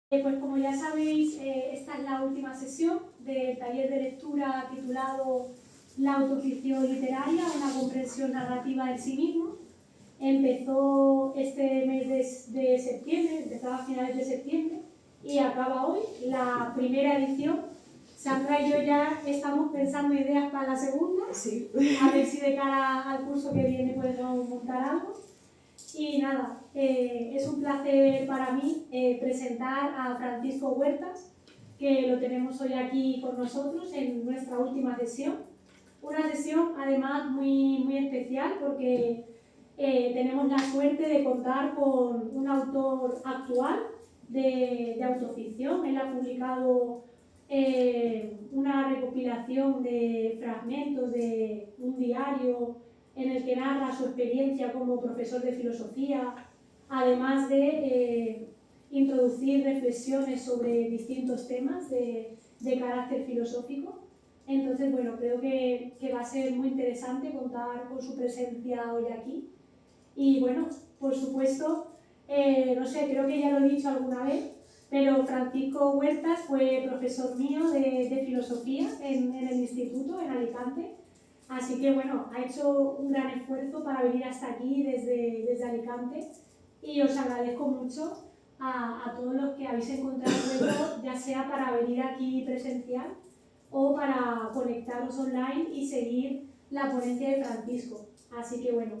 Pues como ya sabéis, esta es la última sesión del taller de lectura titulado La autoficción literaria, una comprensión narrativa del sí mismo. Empezó este mes de septiembre, empezaba a finales de septiembre y acaba hoy la primera edición. Sandra y yo ya estamos pensando ideas para la segunda, sí. A ver si de cara al curso que viene podemos montar algo. Y nada, es un placer para mí presentar a Francisco Huertas, que lo tenemos hoy aquí con nosotros en nuestra última sesión. Una sesión además muy especial porque tenemos la suerte de contar con un autor actual de autoficción. Él ha publicado una recopilación de fragmentos de un diario en el que narra su experiencia como profesor de filosofía, además de introducir reflexiones sobre distintos temas de carácter filosófico. Entonces, bueno, creo que va a ser muy interesante contar con su presencia hoy aquí. Y bueno, por supuesto, no sé, creo que ya lo he dicho alguna vez, pero Francisco Huertas fue profesor mío de filosofía en el instituto, en Alicante. Así que bueno, ha hecho un gran esfuerzo para venir hasta aquí desde Alicante y os agradezco mucho a todos los que habéis encontrado luego, ya sea para venir aquí presencial o para conectaros online y seguir la ponencia de Francisco. Así que bueno,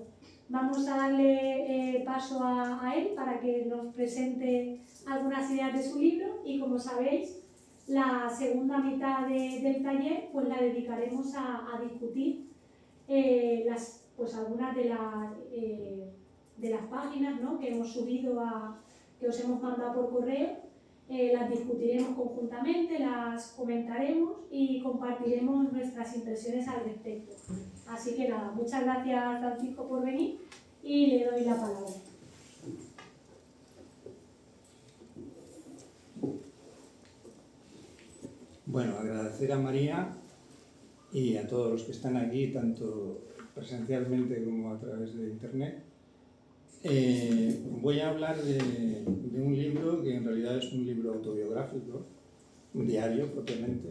vamos a darle paso a él para que nos presente algunas ideas de su libro y, como sabéis, la segunda mitad del taller pues la dedicaremos a discutir pues algunas de las páginas, ¿no?, que hemos subido, que os hemos mandado por correo. Las discutiremos conjuntamente, las comentaremos y compartiremos nuestras impresiones al respecto. Así que nada, muchas gracias, Francisco, por venir y le doy la palabra. Bueno, agradecer a María y a todos los que están aquí, tanto presencialmente como a través de internet. Voy a hablar de un libro que en realidad es un libro autobiográfico, un diario propiamente.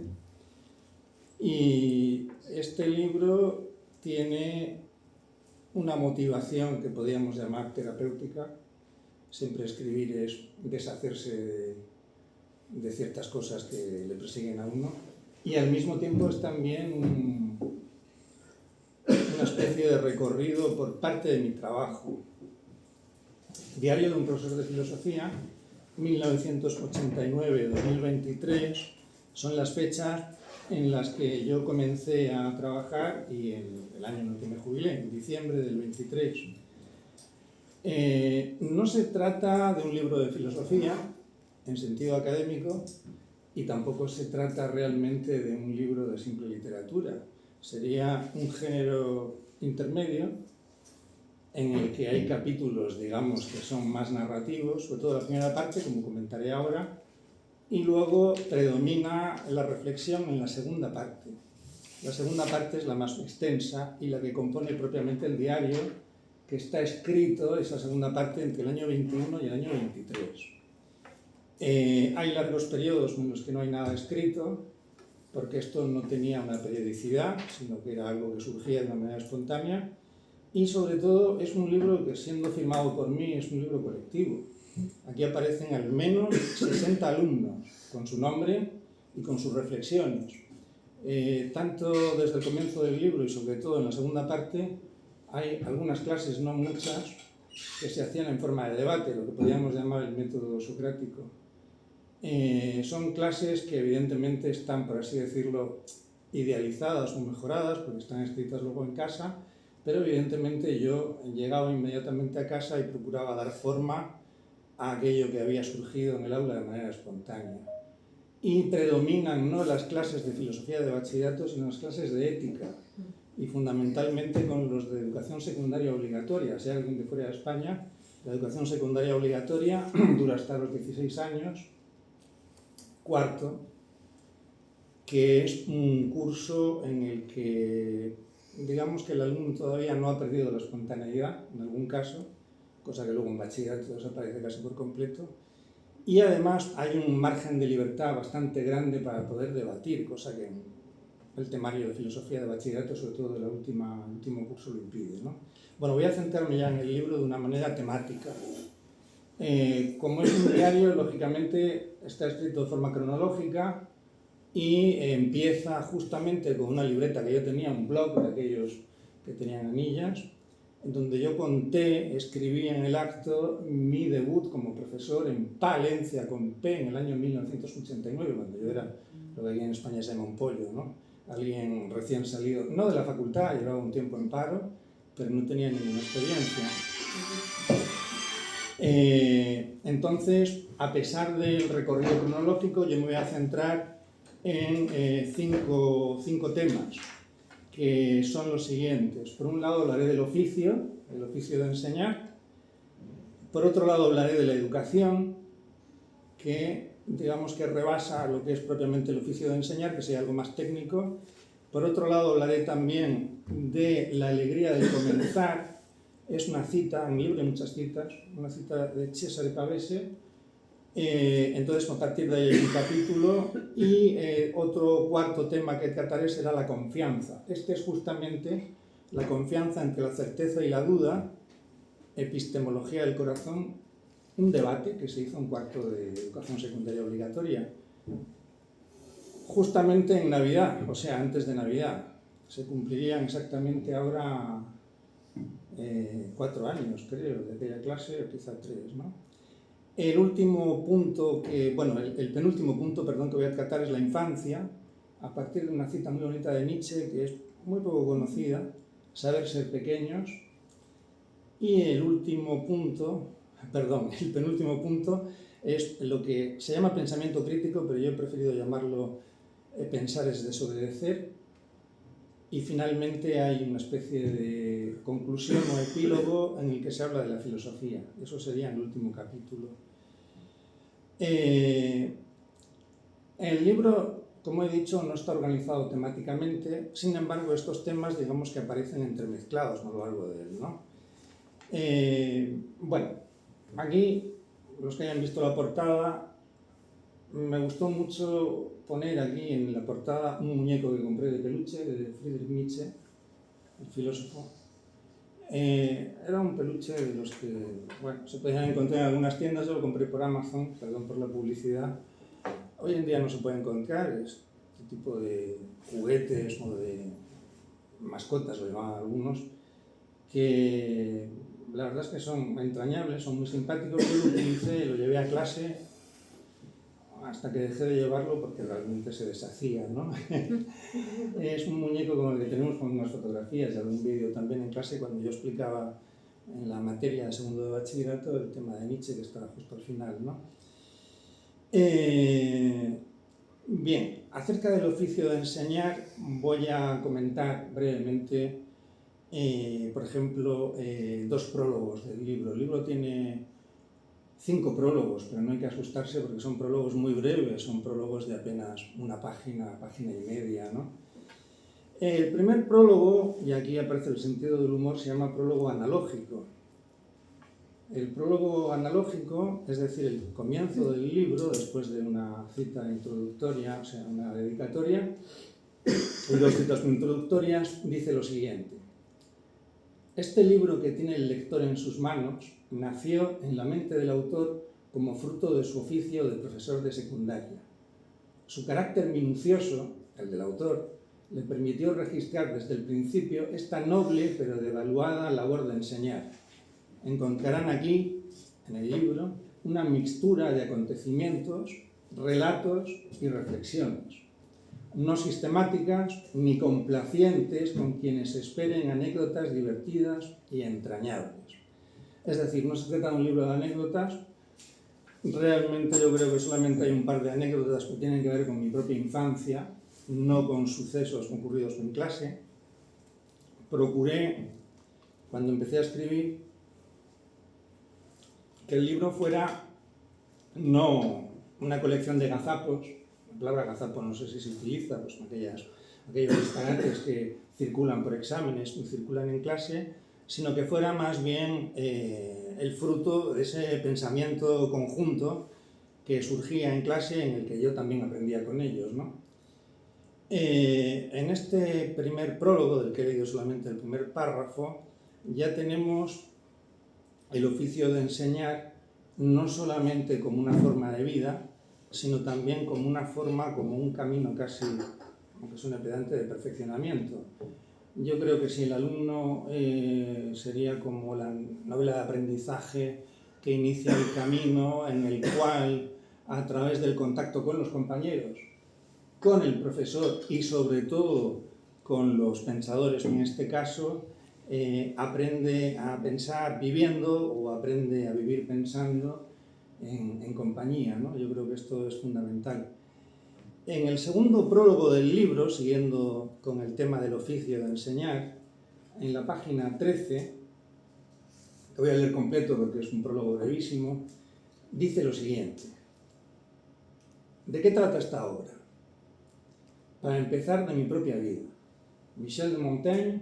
Y este libro tiene una motivación que podríamos llamar terapéutica. Siempre escribir es deshacerse de ciertas cosas que le persiguen a uno. Y al mismo tiempo es también una especie de recorrido por parte de mi trabajo. Diario de un profesor de filosofía, 1989-2023, son las fechas en las que yo comencé a trabajar y el año en el que me jubilé, en diciembre del 23. No se trata de un libro de filosofía en sentido académico y tampoco se trata realmente de un libro de simple literatura. Sería un género intermedio en el que hay capítulos, digamos, que son más narrativos, sobre todo la primera parte, como comentaré ahora, y luego predomina la reflexión en la segunda parte. La segunda parte es la más extensa y la que compone propiamente el diario, que está escrito, esa segunda parte, entre el año 21 y el año 23. Hay largos periodos en los que no hay nada escrito, porque esto no tenía una periodicidad, sino que era algo que surgía de una manera espontánea, y sobre todo es un libro que, siendo firmado por mí, es un libro colectivo. Aquí aparecen al menos 60 alumnos con su nombre y con sus reflexiones. Tanto desde el comienzo del libro y sobre todo en la segunda parte, hay algunas clases, no muchas, que se hacían en forma de debate, lo que podríamos llamar el método socrático. Son clases que evidentemente están, por así decirlo, idealizadas o mejoradas, porque están escritas luego en casa, pero evidentemente yo llegaba inmediatamente a casa y procuraba dar forma a aquello que había surgido en el aula de manera espontánea. Y predominan no las clases de filosofía de bachillerato, sino las clases de ética, y fundamentalmente con los de educación secundaria obligatoria. Si hay alguien de fuera de España, la educación secundaria obligatoria dura hasta los 16 años, cuarto, que es un curso en el que, digamos que el alumno todavía no ha perdido la espontaneidad, en algún caso, cosa que luego en bachillerato desaparece casi por completo, y además hay un margen de libertad bastante grande para poder debatir, cosa que el temario de filosofía de bachillerato, sobre todo del último curso, lo impide, ¿no? Bueno, voy a centrarme ya en el libro de una manera temática. Como es un diario, lógicamente está escrito de forma cronológica y empieza justamente con una libreta que yo tenía, un blog de aquellos que tenían anillas, en donde yo escribí en el acto mi debut como profesor en Palencia con P en el año 1989, cuando yo era lo que aquí en España se llama un pollo, ¿no? Alguien recién salido, no de la facultad, llevaba un tiempo en paro, pero no tenía ninguna experiencia. Entonces, a pesar del recorrido cronológico, yo me voy a centrar en cinco temas, que son los siguientes. Por un lado hablaré del oficio, el oficio de enseñar. Por otro lado hablaré de la educación, que digamos que rebasa lo que es propiamente el oficio de enseñar, que sería algo más técnico. Por otro lado hablaré también de la alegría del comenzar. Es una cita, en mi libro hay muchas citas, una cita de Cesare Pavese. Entonces, a partir de ahí hay un capítulo y otro cuarto tema que trataré será la confianza. Este es justamente la confianza entre la certeza y la duda, epistemología del corazón, un debate que se hizo en cuarto de educación secundaria obligatoria, justamente en Navidad, o sea, antes de Navidad. Se cumplirían exactamente ahora 4 años, creo, de aquella clase, o quizá 3, ¿no? El último punto, el penúltimo punto, perdón, que voy a tratar es la infancia, a partir de una cita muy bonita de Nietzsche, que es muy poco conocida, saber ser pequeños. Y el penúltimo punto es lo que se llama pensamiento crítico, pero yo he preferido llamarlo pensar es desobedecer. Y finalmente hay una especie de conclusión o epílogo en el que se habla de la filosofía. Eso sería el último capítulo. El libro, como he dicho, no está organizado temáticamente, sin embargo estos temas digamos que aparecen entremezclados a lo largo de él, ¿no? Bueno, aquí, los que hayan visto la portada, me gustó mucho poner aquí en la portada un muñeco que compré de peluche, de Friedrich Nietzsche, el filósofo. Era un peluche de los que, bueno, se podían encontrar en algunas tiendas, yo lo compré por Amazon, perdón por la publicidad. Hoy en día no se puede encontrar este tipo de juguetes o de mascotas, lo llaman algunos, que la verdad es que son entrañables, son muy simpáticos. Yo lo utilicé, lo llevé a clase hasta que dejé de llevarlo porque realmente se deshacía, ¿no? Es un muñeco como el que tenemos con unas fotografías y algún vídeo también en clase cuando yo explicaba en la materia de segundo de bachillerato el tema de Nietzsche, que estaba justo al final, ¿no? Bien, acerca del oficio de enseñar voy a comentar brevemente, por ejemplo, 2 prólogos del libro. El libro tiene 5 prólogos, pero no hay que asustarse porque son prólogos muy breves, son prólogos de apenas una página, página y media, ¿no? El primer prólogo, y aquí aparece el sentido del humor, se llama prólogo analógico. El prólogo analógico, es decir, el comienzo del libro, después de una cita introductoria, o sea, una dedicatoria, y 2 citas introductorias, dice lo siguiente. Este libro que tiene el lector en sus manos nació en la mente del autor como fruto de su oficio de profesor de secundaria. Su carácter minucioso, el del autor, le permitió registrar desde el principio esta noble pero devaluada labor de enseñar. Encontrarán aquí, en el libro, una mixtura de acontecimientos, relatos y reflexiones, no sistemáticas ni complacientes con quienes esperen anécdotas divertidas y entrañables. Es decir, no se trata de un libro de anécdotas. Realmente yo creo que solamente hay un par de anécdotas que tienen que ver con mi propia infancia, no con sucesos ocurridos en clase. Procuré, cuando empecé a escribir, que el libro fuera no una colección de gazapos. La palabra gazapo no sé si se utiliza, pues aquellos disparates que circulan por exámenes y circulan en clase, sino que fuera más bien el fruto de ese pensamiento conjunto que surgía en clase en el que yo también aprendía con ellos, ¿no? En este primer prólogo, del que he leído solamente el primer párrafo, ya tenemos el oficio de enseñar no solamente como una forma de vida, sino también como una forma, como un camino casi, aunque suene pedante, de perfeccionamiento. Yo creo que si el alumno sería como la novela de aprendizaje que inicia el camino en el cual, a través del contacto con los compañeros, con el profesor y sobre todo con los pensadores, en este caso, aprende a pensar viviendo o aprende a vivir pensando en compañía, ¿no? Yo creo que esto es fundamental. En el segundo prólogo del libro, siguiendo con el tema del oficio de enseñar, en la página 13, que voy a leer completo porque es un prólogo brevísimo, dice lo siguiente. ¿De qué trata esta obra? Para empezar, de mi propia vida. Michel de Montaigne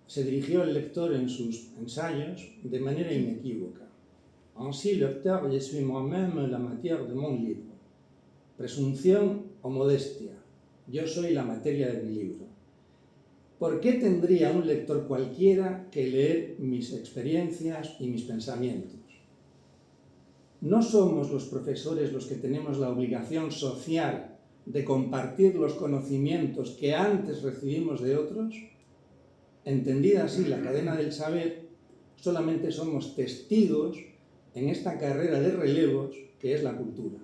se dirigió al lector en sus ensayos de manera inequívoca. Ainsi, lecteur, je suis moi-même la matière de mon livre. Presunción o modestia. Yo soy la materia de mi libro. ¿Por qué tendría un lector cualquiera que leer mis experiencias y mis pensamientos? ¿No somos los profesores los que tenemos la obligación social de compartir los conocimientos que antes recibimos de otros? Entendida así la cadena del saber, solamente somos testigos en esta carrera de relevos que es la cultura.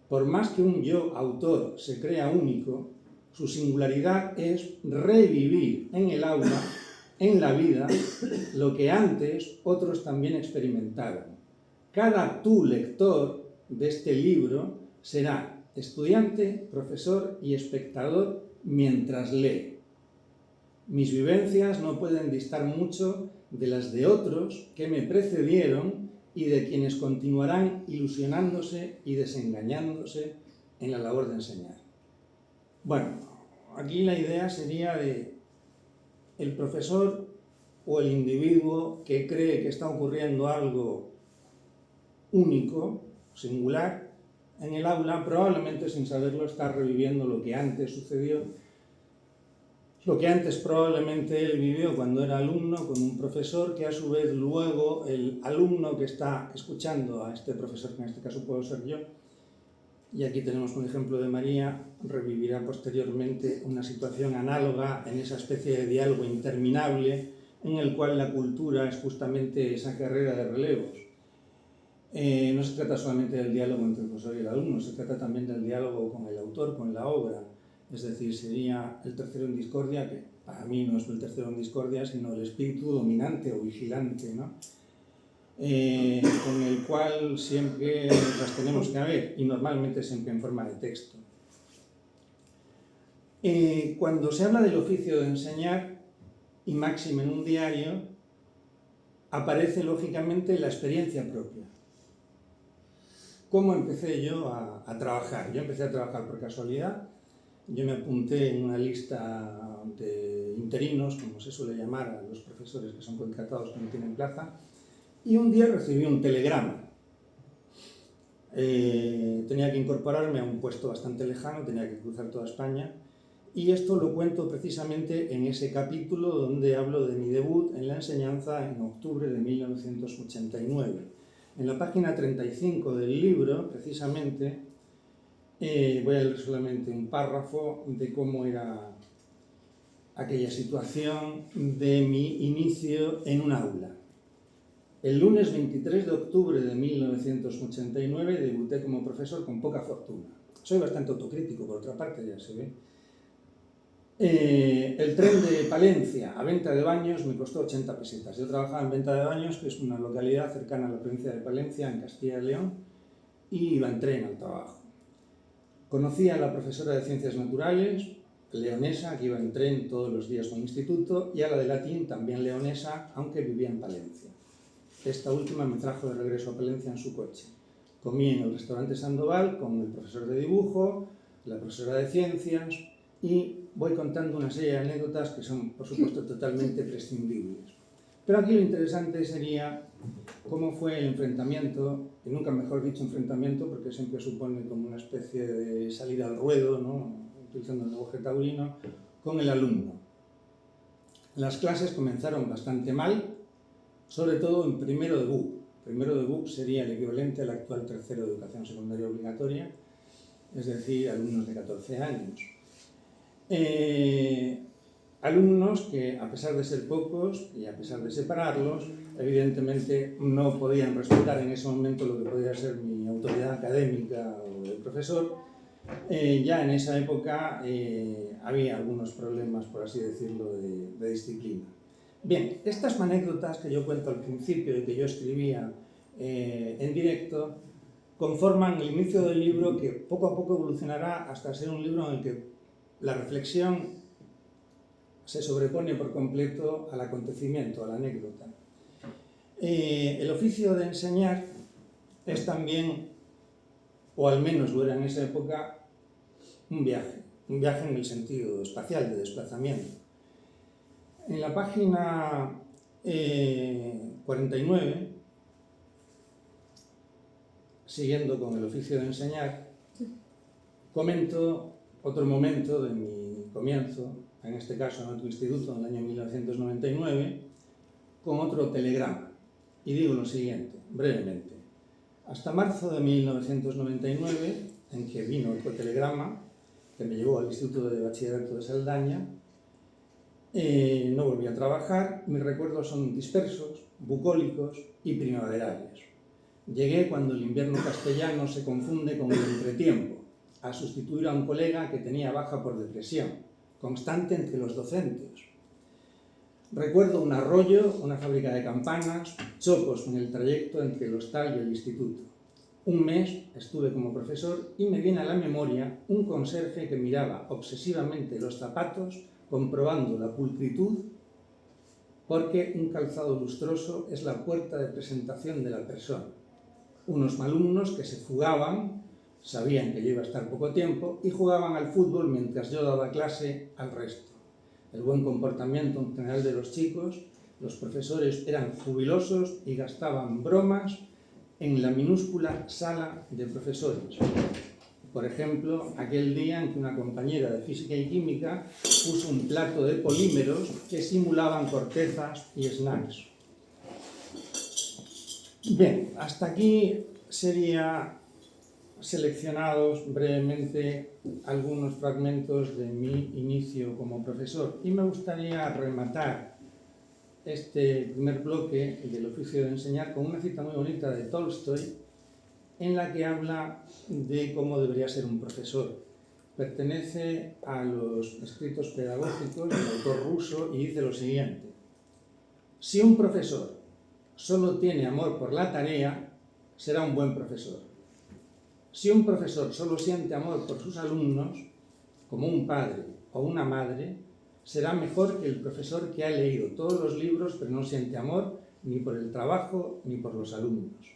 Por más que un yo autor se crea único, su singularidad es revivir en el aula, en la vida, lo que antes otros también experimentaron. Cada tú lector de este libro será estudiante, profesor y espectador mientras lee. Mis vivencias no pueden distar mucho de las de otros que me precedieron y de quienes continuarán ilusionándose y desengañándose en la labor de enseñar. Bueno, aquí la idea sería de el profesor o el individuo que cree que está ocurriendo algo único, singular, en el aula, probablemente sin saberlo está reviviendo lo que antes sucedió, lo que antes probablemente él vivió cuando era alumno con un profesor que a su vez luego el alumno que está escuchando a este profesor, que en este caso puedo ser yo, y aquí tenemos un ejemplo de María, revivirá posteriormente una situación análoga en esa especie de diálogo interminable en el cual la cultura es justamente esa carrera de relevos. No se trata solamente del diálogo entre el profesor y el alumno, se trata también del diálogo con el autor, con la obra. Es decir, sería el tercero en discordia, que para mí no es el tercero en discordia, sino el espíritu dominante o vigilante, ¿no? Con el cual siempre las tenemos que haber, y normalmente siempre en forma de texto. Cuando se habla del oficio de enseñar, y máxime en un diario, aparece lógicamente la experiencia propia. ¿Cómo empecé yo a trabajar? Yo empecé a trabajar por casualidad. Yo me apunté en una lista de interinos, como se suele llamar a los profesores que son contratados que no tienen plaza, y un día recibí un telegrama. Tenía que incorporarme a un puesto bastante lejano, tenía que cruzar toda España, y esto lo cuento precisamente en ese capítulo donde hablo de mi debut en la enseñanza en octubre de 1989. En la página 35 del libro, precisamente, voy a leer solamente un párrafo de cómo era aquella situación de mi inicio en un aula. El lunes 23 de octubre de 1989 debuté como profesor con poca fortuna. Soy bastante autocrítico, por otra parte, ya se ve. El tren de Palencia a Venta de Baños me costó 80 pesetas. Yo trabajaba en Venta de Baños, que es una localidad cercana a la provincia de Palencia, en Castilla y León, y iba en tren al trabajo. Conocí a la profesora de Ciencias Naturales, leonesa, que iba en tren todos los días con el instituto, y a la de latín, también leonesa, aunque vivía en Palencia. Esta última me trajo de regreso a Palencia en su coche. Comí en el restaurante Sandoval con el profesor de dibujo, la profesora de ciencias, y voy contando una serie de anécdotas que son, por supuesto, totalmente prescindibles. Pero aquí lo interesante sería cómo fue el enfrentamiento, y nunca mejor dicho enfrentamiento, porque siempre supone como una especie de salida al ruedo, ¿no?, utilizando el lenguaje taurino, con el alumno. Las clases comenzaron bastante mal, sobre todo en primero de BUP. Primero de BUP sería el equivalente al actual tercero de educación secundaria obligatoria, es decir, alumnos de 14 años. Alumnos que, a pesar de ser pocos y a pesar de separarlos, evidentemente no podían respetar en ese momento lo que podía ser mi autoridad académica o el profesor. Ya en esa época había algunos problemas, por así decirlo, de disciplina. Bien, estas anécdotas que yo cuento al principio y que yo escribía en directo conforman el inicio del libro, que poco a poco evolucionará hasta ser un libro en el que la reflexión se sobrepone por completo al acontecimiento, a la anécdota. El oficio de enseñar es también, o al menos lo era en esa época, un viaje en el sentido espacial de desplazamiento. En la página 49, siguiendo con el oficio de enseñar, comento otro momento de mi comienzo, en este caso en otro instituto, en el año 1999, con otro telegrama. Y digo lo siguiente, brevemente. Hasta marzo de 1999, en que vino otro telegrama, que me llevó al Instituto de Bachillerato de Saldaña, no volví a trabajar, mis recuerdos son dispersos, bucólicos y primaverales. Llegué cuando el invierno castellano se confunde con el entretiempo, a sustituir a un colega que tenía baja por depresión, constante entre los docentes. Recuerdo un arroyo, una fábrica de campanas, chopos en el trayecto entre el hostal y el instituto. Un mes estuve como profesor y me viene a la memoria un conserje que miraba obsesivamente los zapatos, comprobando la pulcritud, porque un calzado lustroso es la puerta de presentación de la persona. Unos alumnos que se fugaban, sabían que yo iba a estar poco tiempo, y jugaban al fútbol mientras yo daba clase al resto. El buen comportamiento en general de los chicos, los profesores eran jubilosos y gastaban bromas en la minúscula sala de profesores. Por ejemplo, aquel día en que una compañera de física y química puso un plato de polímeros que simulaban cortezas y snacks. Bien, hasta aquí serían seleccionados brevemente algunos fragmentos de mi inicio como profesor. Y me gustaría rematar este primer bloque del oficio de enseñar con una cita muy bonita de Tolstoy, en la que habla de cómo debería ser un profesor. Pertenece a los escritos pedagógicos del autor ruso y dice lo siguiente: si un profesor solo tiene amor por la tarea, será un buen profesor. Si un profesor solo siente amor por sus alumnos, como un padre o una madre, será mejor que el profesor que ha leído todos los libros pero no siente amor ni por el trabajo ni por los alumnos.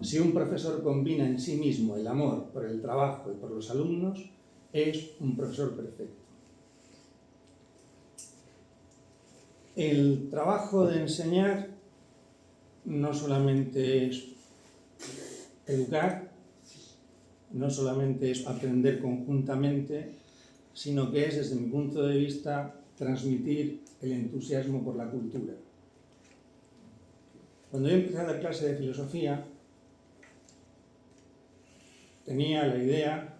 Si un profesor combina en sí mismo el amor por el trabajo y por los alumnos, es un profesor perfecto. El trabajo de enseñar no solamente es educar, no solamente es aprender conjuntamente, sino que es, desde mi punto de vista, transmitir el entusiasmo por la cultura. Cuando yo empecé a dar clase de filosofía, tenía la idea,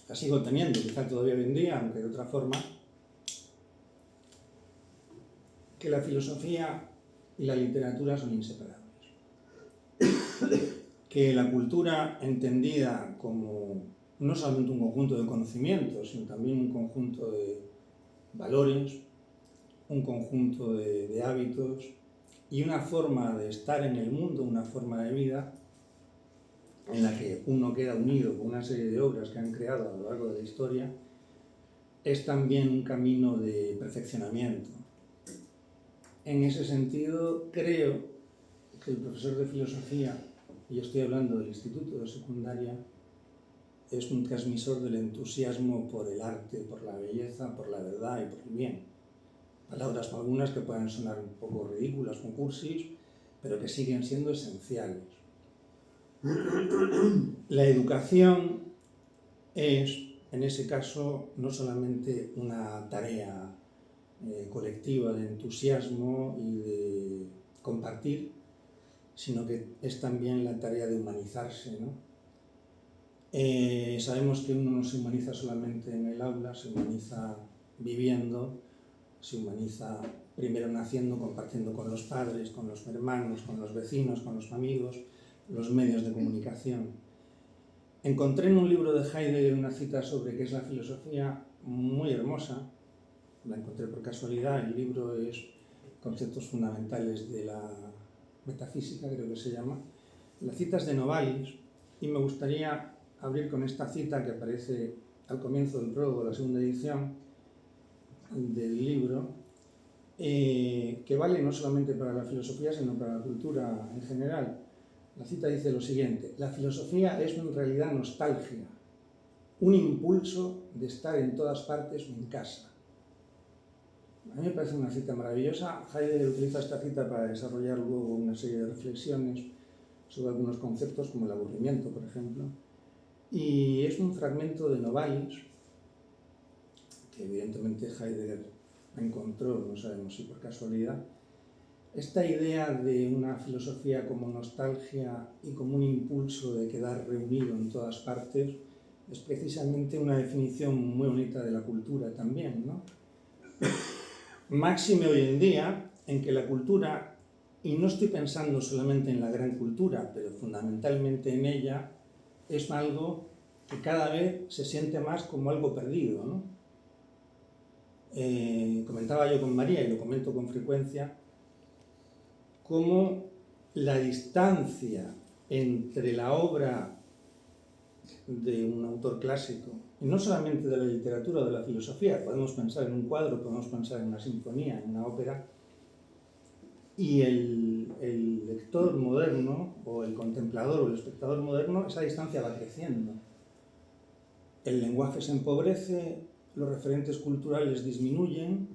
la sigo teniendo, quizá todavía hoy en día, aunque de otra forma, que la filosofía y la literatura son inseparables. Que la cultura, entendida como no solamente un conjunto de conocimientos, sino también un conjunto de valores, un conjunto de hábitos y una forma de estar en el mundo, una forma de vida, en la que uno queda unido con una serie de obras que han creado a lo largo de la historia, es también un camino de perfeccionamiento. En ese sentido, creo que el profesor de filosofía, y estoy hablando del instituto de secundaria, es un transmisor del entusiasmo por el arte, por la belleza, por la verdad y por el bien. palabras algunas que pueden sonar un poco ridículas, con cursis, pero que siguen siendo esenciales. La educación es, en ese caso, no solamente una tarea colectiva de entusiasmo y de compartir, sino que es también la tarea de humanizarse, ¿no? Sabemos que uno no se humaniza solamente en el aula, se humaniza viviendo, se humaniza primero naciendo, compartiendo con los padres, con los hermanos, con los vecinos, con los amigos, los medios de comunicación. Encontré en un libro de Heidegger una cita sobre qué es la filosofía muy hermosa, la encontré por casualidad, el libro es Conceptos fundamentales de la metafísica, creo que se llama. La cita es de Novalis y me gustaría abrir con esta cita que aparece al comienzo del prólogo de la segunda edición del libro, que vale no solamente para la filosofía, sino para la cultura en general. La cita dice lo siguiente: la filosofía es en realidad nostalgia, un impulso de estar en todas partes o en casa. A mí me parece una cita maravillosa. Heidegger utiliza esta cita para desarrollar luego una serie de reflexiones sobre algunos conceptos como el aburrimiento, por ejemplo. Y es un fragmento de Novalis, que evidentemente Heidegger encontró, no sabemos si por casualidad. Esta idea de una filosofía como nostalgia y como un impulso de quedar reunido en todas partes es precisamente una definición muy bonita de la cultura también, ¿no? Máxime hoy en día en que la cultura, y no estoy pensando solamente en la gran cultura, pero fundamentalmente en ella, es algo que cada vez se siente más como algo perdido, ¿no? Comentaba yo con María, y lo comento con frecuencia, cómo la distancia entre la obra de un autor clásico, y no solamente de la literatura o de la filosofía, podemos pensar en un cuadro, podemos pensar en una sinfonía, en una ópera, y el lector moderno, o el contemplador o el espectador moderno, esa distancia va creciendo. El lenguaje se empobrece, los referentes culturales disminuyen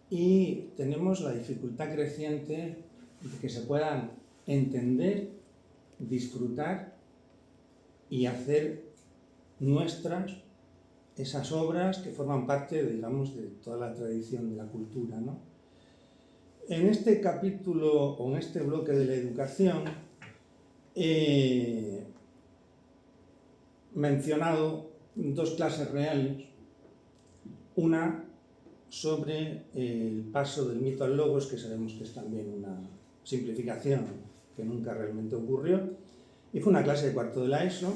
y tenemos la dificultad creciente de que se puedan entender, disfrutar y hacer nuestras esas obras que forman parte, digamos, de toda la tradición de la cultura, ¿no? En este capítulo, o en este bloque de la educación, he mencionado dos clases reales. Una sobre el paso del mito al logos, que sabemos que es también una simplificación que nunca realmente ocurrió, y fue una clase de cuarto de la ESO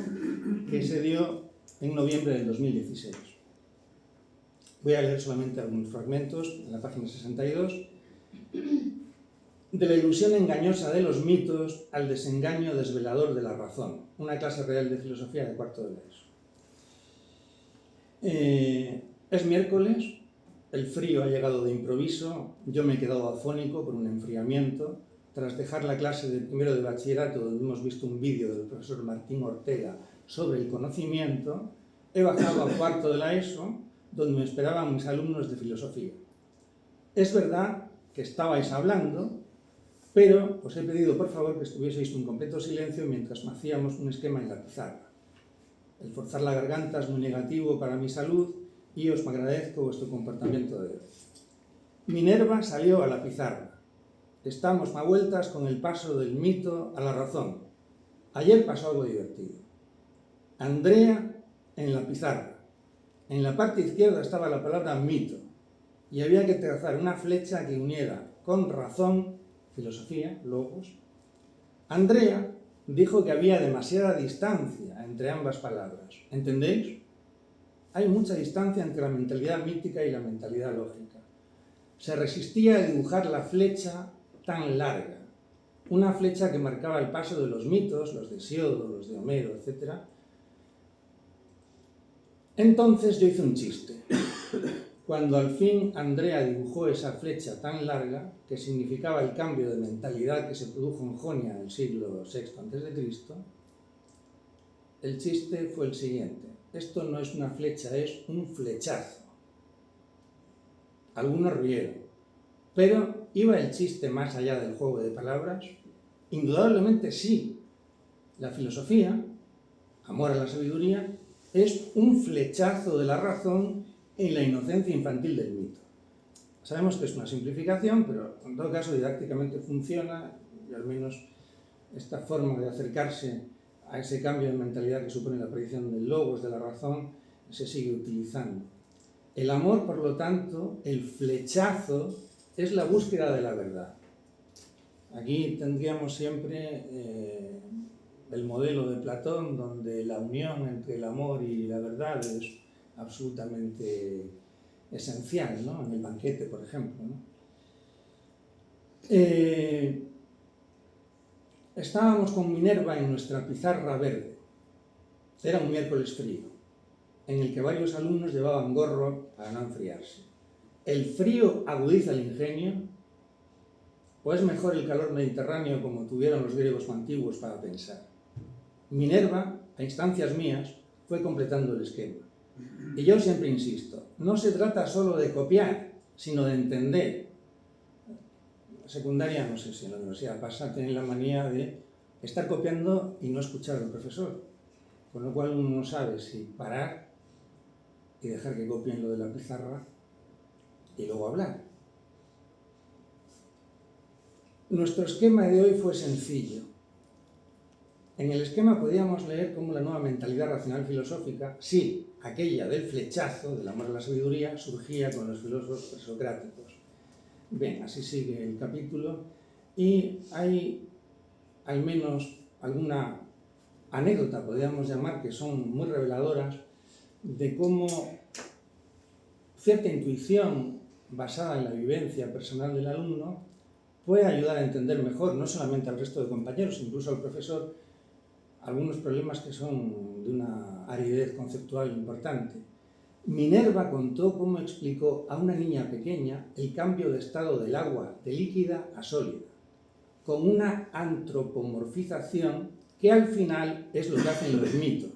que se dio en noviembre del 2016. Voy a leer solamente algunos fragmentos en la página 62. De la ilusión engañosa de los mitos al desengaño desvelador de la razón. Una clase real de filosofía de cuarto de la ESO. Es miércoles, el frío ha llegado de improviso, yo me he quedado afónico por un enfriamiento. Tras dejar la clase de primero de bachillerato, donde hemos visto un vídeo del profesor Martín Ortega sobre el conocimiento, he bajado a cuarto de la ESO, donde me esperaban mis alumnos de filosofía. Es verdad que estabais hablando, pero os he pedido por favor que estuvieseis en completo silencio mientras hacíamos un esquema en la pizarra. El forzar la garganta es muy negativo para mi salud y os agradezco vuestro comportamiento de hoy. Minerva salió a la pizarra. Estamos a vueltas con el paso del mito a la razón. Ayer pasó algo divertido. Andrea en la pizarra. En la parte izquierda estaba la palabra mito y había que trazar una flecha que uniera con razón, filosofía, logos. Andrea dijo que había demasiada distancia entre ambas palabras. ¿Entendéis? Hay mucha distancia entre la mentalidad mítica y la mentalidad lógica. Se resistía a dibujar la flecha tan larga, una flecha que marcaba el paso de los mitos, los de Hesíodo, los de Homero, etc. Entonces yo hice un chiste. Cuando al fin Andrea dibujó esa flecha tan larga, que significaba el cambio de mentalidad que se produjo en Jonia en el siglo VI a.C., el chiste fue el siguiente: esto no es una flecha, es un flechazo. Algunos rieron, Pero, ¿iba el chiste más allá del juego de palabras? Indudablemente sí. La filosofía, amor a la sabiduría, es un flechazo de la razón en la inocencia infantil del mito. Sabemos que es una simplificación, pero en todo caso didácticamente funciona, y al menos esta forma de acercarse a ese cambio de mentalidad que supone la aparición del logos, de la razón, se sigue utilizando. El amor, por lo tanto, el flechazo, es la búsqueda de la verdad. Aquí tendríamos siempre el modelo de Platón, donde la unión entre el amor y la verdad es absolutamente esencial, ¿no? En el banquete, por ejemplo, ¿no? Estábamos con Minerva en nuestra pizarra verde. Era un miércoles frío, en el que varios alumnos llevaban gorro para no enfriarse. ¿El frío agudiza el ingenio? ¿O es mejor el calor mediterráneo como tuvieron los griegos antiguos para pensar? Minerva, a instancias mías, fue completando el esquema. Y yo siempre insisto, no se trata solo de copiar, sino de entender. En secundaria, no sé si en la universidad pasa, tienen la manía de estar copiando y no escuchar al profesor. Con lo cual uno no sabe si parar y dejar que copien lo de la pizarra y luego hablar. Nuestro esquema de hoy fue sencillo. En el esquema podíamos leer cómo la nueva mentalidad racional filosófica, sí, aquella del flechazo, del amor a la sabiduría, surgía con los filósofos presocráticos. Bien, así sigue el capítulo y hay al menos alguna anécdota, podríamos llamar, que son muy reveladoras de cómo cierta intuición basada en la vivencia personal del alumno puede ayudar a entender mejor, no solamente al resto de compañeros, incluso al profesor, algunos problemas que son de una aridez conceptual importante. Minerva contó cómo explicó a una niña pequeña el cambio de estado del agua de líquida a sólida, con una antropomorfización que al final es lo que hacen los mitos.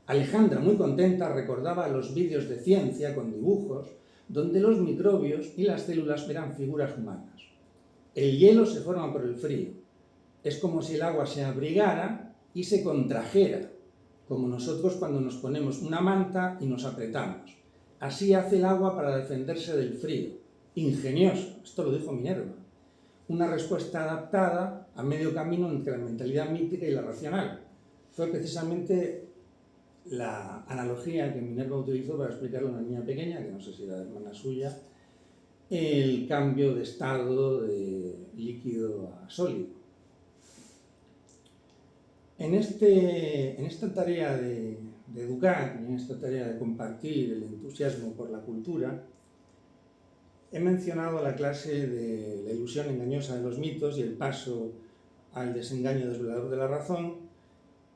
Alejandra, muy contenta, recordaba los vídeos de ciencia con dibujos donde los microbios y las células eran figuras humanas. El hielo se forma por el frío. Es como si el agua se abrigara y se contrajera, como nosotros cuando nos ponemos una manta y nos apretamos. Así hace el agua para defenderse del frío. Ingenioso, esto lo dijo Minerva. Una respuesta adaptada a medio camino entre la mentalidad mítica y la racional. Fue precisamente la analogía que Minerva utilizó para explicarle a una niña pequeña, que no sé si era hermana suya, el cambio de estado de líquido a sólido. En esta tarea de educar, en esta tarea de compartir el entusiasmo por la cultura, he mencionado la clase de la ilusión engañosa de los mitos y el paso al desengaño desvelador de la razón,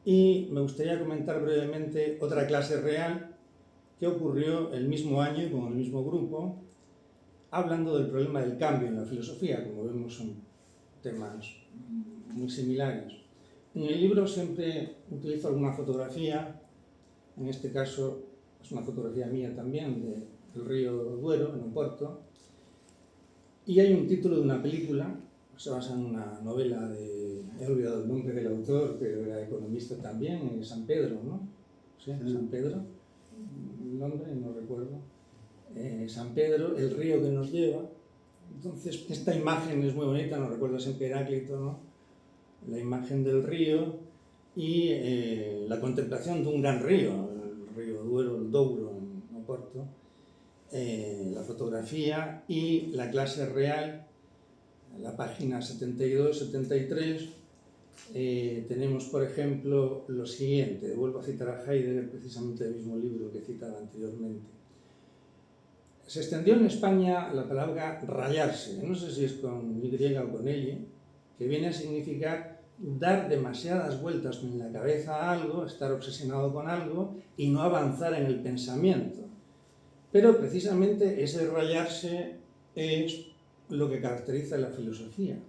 y me gustaría comentar brevemente otra clase real que ocurrió el mismo año y con el mismo grupo, hablando del problema del cambio en la filosofía. Como vemos, son temas muy similares. En el libro siempre utilizo alguna fotografía, en este caso es una fotografía mía también, del río Duero, en Oporto, y hay un título de una película, se basa en una novela he olvidado el nombre del autor, pero era economista también, San Pedro, ¿no? ¿Sí? San Pedro, el nombre no recuerdo. San Pedro, el río que nos lleva. Entonces, esta imagen es muy bonita, nos recuerda siempre Heráclito, ¿no? La imagen del río y la contemplación de un gran río, el río Duero, el Douro, en Oporto, la fotografía y la clase real, en la página 72-73, tenemos, por ejemplo, lo siguiente. Vuelvo a citar a Heidegger, precisamente el mismo libro que citaba anteriormente. Se extendió en España la palabra rayarse, no sé si es con Y o con L, que viene a significar dar demasiadas vueltas en la cabeza a algo, estar obsesionado con algo y no avanzar en el pensamiento. Pero precisamente ese rayarse es lo que caracteriza la filosofía.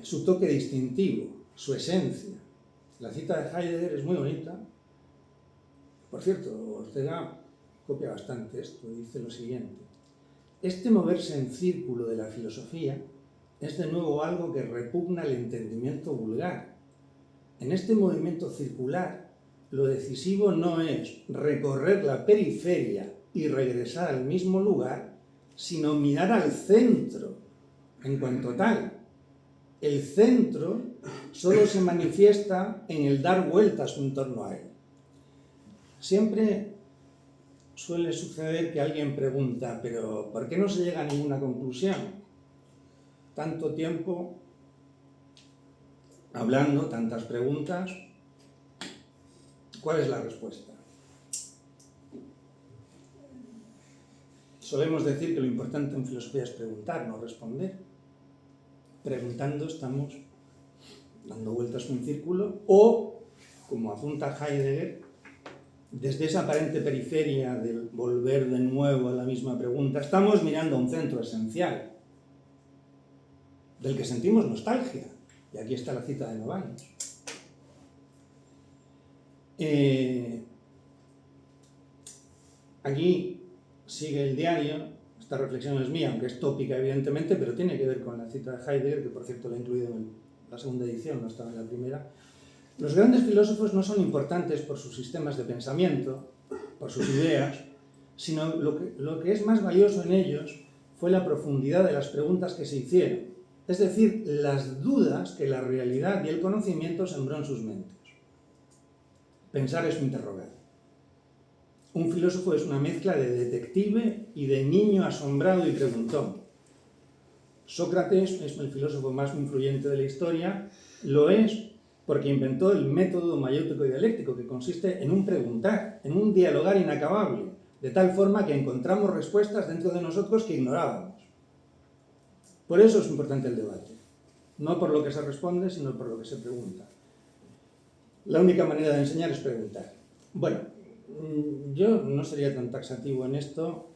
Su toque distintivo, su esencia. La cita de Heidegger es muy bonita. Por cierto, Ortega copia bastante esto, dice lo siguiente: Este moverse en círculo de la filosofía es de nuevo algo que repugna el entendimiento vulgar. En este movimiento circular, lo decisivo no es recorrer la periferia y regresar al mismo lugar, sino mirar al centro en cuanto tal. El centro solo se manifiesta en el dar vueltas en torno a él. Siempre suele suceder que alguien pregunta, pero ¿por qué no se llega a ninguna conclusión? Tanto tiempo hablando, tantas preguntas, ¿cuál es la respuesta? Solemos decir que lo importante en filosofía es preguntar, no responder. Preguntando estamos dando vueltas en un círculo o, como apunta Heidegger, desde esa aparente periferia del volver de nuevo a la misma pregunta, estamos mirando a un centro esencial del que sentimos nostalgia. Y aquí está la cita de Novalis. Aquí sigue el diario. Esta reflexión es mía, aunque es tópica evidentemente, pero tiene que ver con la cita de Heidegger, que por cierto la he incluido en la segunda edición, no estaba en la primera. Los grandes filósofos no son importantes por sus sistemas de pensamiento, por sus ideas, sino lo que es más valioso en ellos fue la profundidad de las preguntas que se hicieron, es decir, las dudas que la realidad y el conocimiento sembró en sus mentes. Pensar es interrogar. Un filósofo es una mezcla de detective y de niño asombrado y preguntón. Sócrates es el filósofo más influyente de la historia, lo es porque inventó el método mayéutico y dialéctico, que consiste en un preguntar, en un dialogar inacabable, de tal forma que encontramos respuestas dentro de nosotros que ignorábamos. Por eso es importante el debate, no por lo que se responde, sino por lo que se pregunta. La única manera de enseñar es preguntar. Bueno, yo no sería tan taxativo en esto.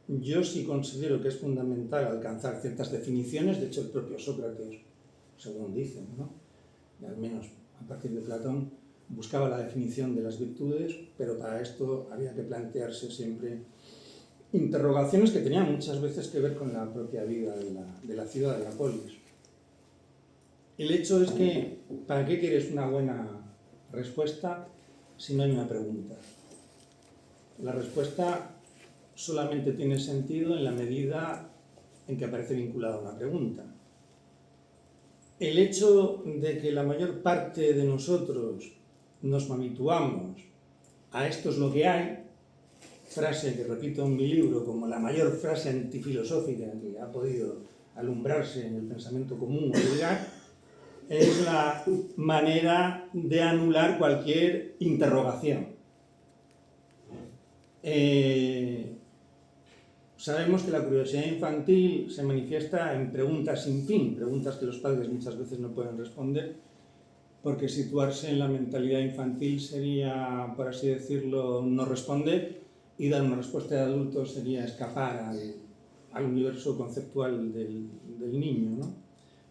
Yo sí considero que es fundamental alcanzar ciertas definiciones, de hecho el propio Sócrates, según dicen, ¿no? Y al menos a partir de Platón, buscaba la definición de las virtudes, pero para esto había que plantearse siempre interrogaciones que tenían muchas veces que ver con la propia vida de la ciudad, de la polis. El hecho es que, ¿para qué quieres una buena respuesta si no hay una pregunta? La respuesta solamente tiene sentido en la medida en que aparece vinculada a una pregunta. El hecho de que la mayor parte de nosotros nos habituamos a esto es lo que hay, frase que repito en mi libro como la mayor frase antifilosófica que ha podido alumbrarse en el pensamiento común o vulgar, es la manera de anular cualquier interrogación. Sabemos que la curiosidad infantil se manifiesta en preguntas sin fin, preguntas que los padres muchas veces no pueden responder, porque situarse en la mentalidad infantil sería, por así decirlo, no responder, y dar una respuesta de adulto sería escapar al universo conceptual del niño, ¿no?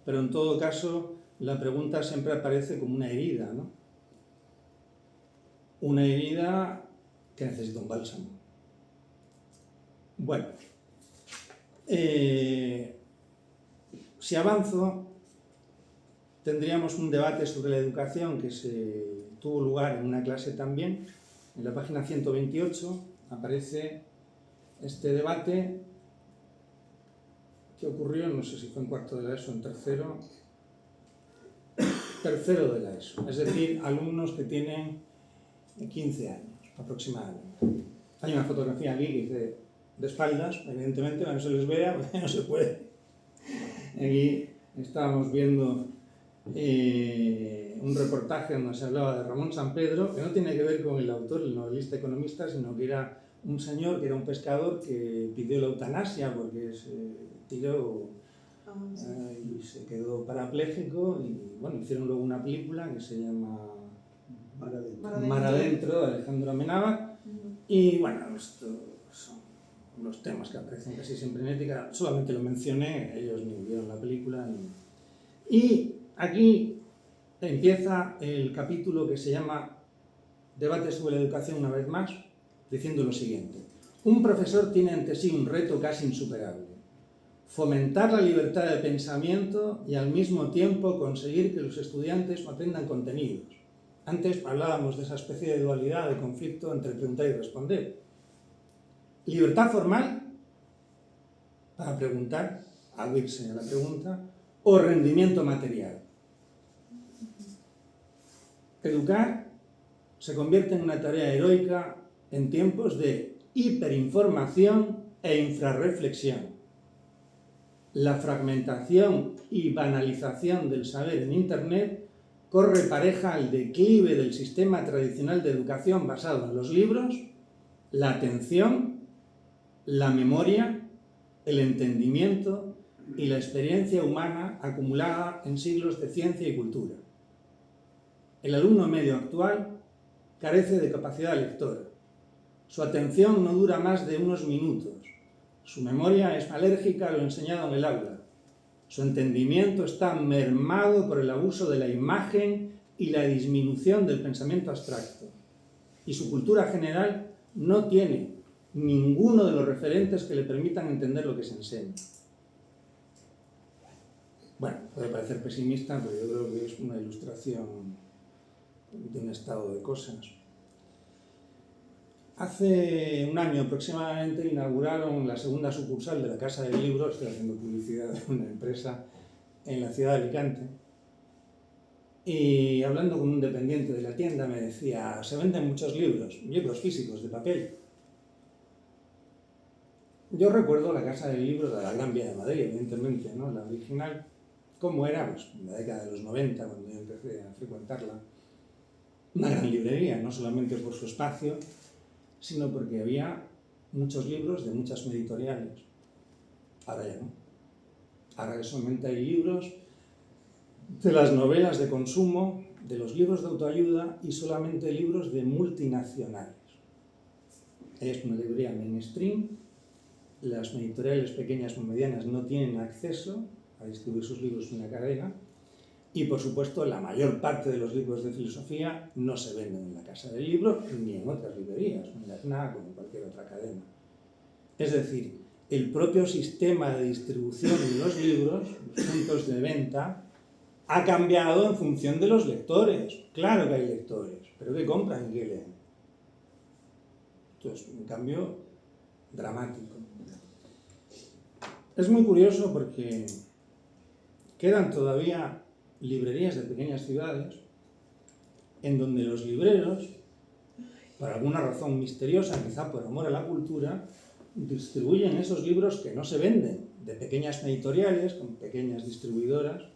Pero en todo caso, la pregunta siempre aparece como una herida, ¿no? Una herida que necesita un bálsamo. Bueno, si avanzo, tendríamos un debate sobre la educación que se tuvo lugar en una clase también. En la página 128 aparece este debate que ocurrió, no sé si fue en cuarto de la ESO o en tercero de la ESO, es decir, alumnos que tienen 15 años aproximadamente. Hay una fotografía aquí que dice de espaldas, evidentemente, para que no se les vea, porque no se puede. Aquí estábamos viendo un reportaje donde se hablaba de Ramón Sampedro, que no tiene que ver con el autor, el novelista economista, sino que era un señor que era un pescador que pidió la eutanasia porque se tiró y se quedó parapléjico, y bueno, hicieron luego una película que se llama Mar Adentro, de Alejandro Amenábar, y bueno, estos son los temas que aparecen casi siempre en ética. Solamente lo mencioné, ellos ni vieron la película. Y aquí empieza el capítulo que se llama Debate sobre la educación una vez más, diciendo lo siguiente. un profesor tiene ante sí un reto casi insuperable: fomentar la libertad de pensamiento y al mismo tiempo conseguir que los estudiantes aprendan contenidos. Antes hablábamos de esa especie de dualidad, de conflicto entre preguntar y responder. Libertad formal para preguntar, abrirse a la pregunta, o rendimiento material. Educar se convierte en una tarea heroica en tiempos de hiperinformación e infrarreflexión. La fragmentación y banalización del saber en Internet corre pareja al declive del sistema tradicional de educación basado en los libros, la atención, la memoria, el entendimiento y la experiencia humana acumulada en siglos de ciencia y cultura. El alumno medio actual carece de capacidad lectora. Su atención no dura más de unos minutos. Su memoria es alérgica a lo enseñado en el aula. Su entendimiento está mermado por el abuso de la imagen y la disminución del pensamiento abstracto. Y su cultura general no tiene ninguno de los referentes que le permitan entender lo que se enseña. Bueno, puede parecer pesimista, pero yo creo que es una ilustración de un estado de cosas. Hace un año aproximadamente inauguraron la segunda sucursal de la Casa del Libro, estoy haciendo publicidad de una empresa en la ciudad de Alicante, y hablando con un dependiente de la tienda me decía: se venden muchos libros físicos de papel. Yo recuerdo la Casa del Libro de la Gran Vía de Madrid, evidentemente, ¿no? La original, ¿cómo era? Pues en la década de los 90, cuando yo empecé a frecuentarla. Una gran librería, no solamente por su espacio, sino porque había muchos libros de muchas editoriales. Ahora ya no. Ahora solamente hay libros de las novelas de consumo, de los libros de autoayuda y solamente libros de multinacionales. Es una librería mainstream. Las editoriales pequeñas o medianas no tienen acceso a distribuir sus libros en una cadena. Y, por supuesto, la mayor parte de los libros de filosofía no se venden en la Casa del Libro ni en otras librerías, en la FNAC o en cualquier otra cadena. Es decir, el propio sistema de distribución de los libros, los puntos de venta, ha cambiado en función de los lectores. Claro que hay lectores, pero ¿qué compran y qué leen? Esto es un cambio dramático. Es muy curioso porque quedan todavía librerías de pequeñas ciudades en donde los libreros, por alguna razón misteriosa, quizá por amor a la cultura, distribuyen esos libros que no se venden, de pequeñas editoriales, con pequeñas distribuidoras,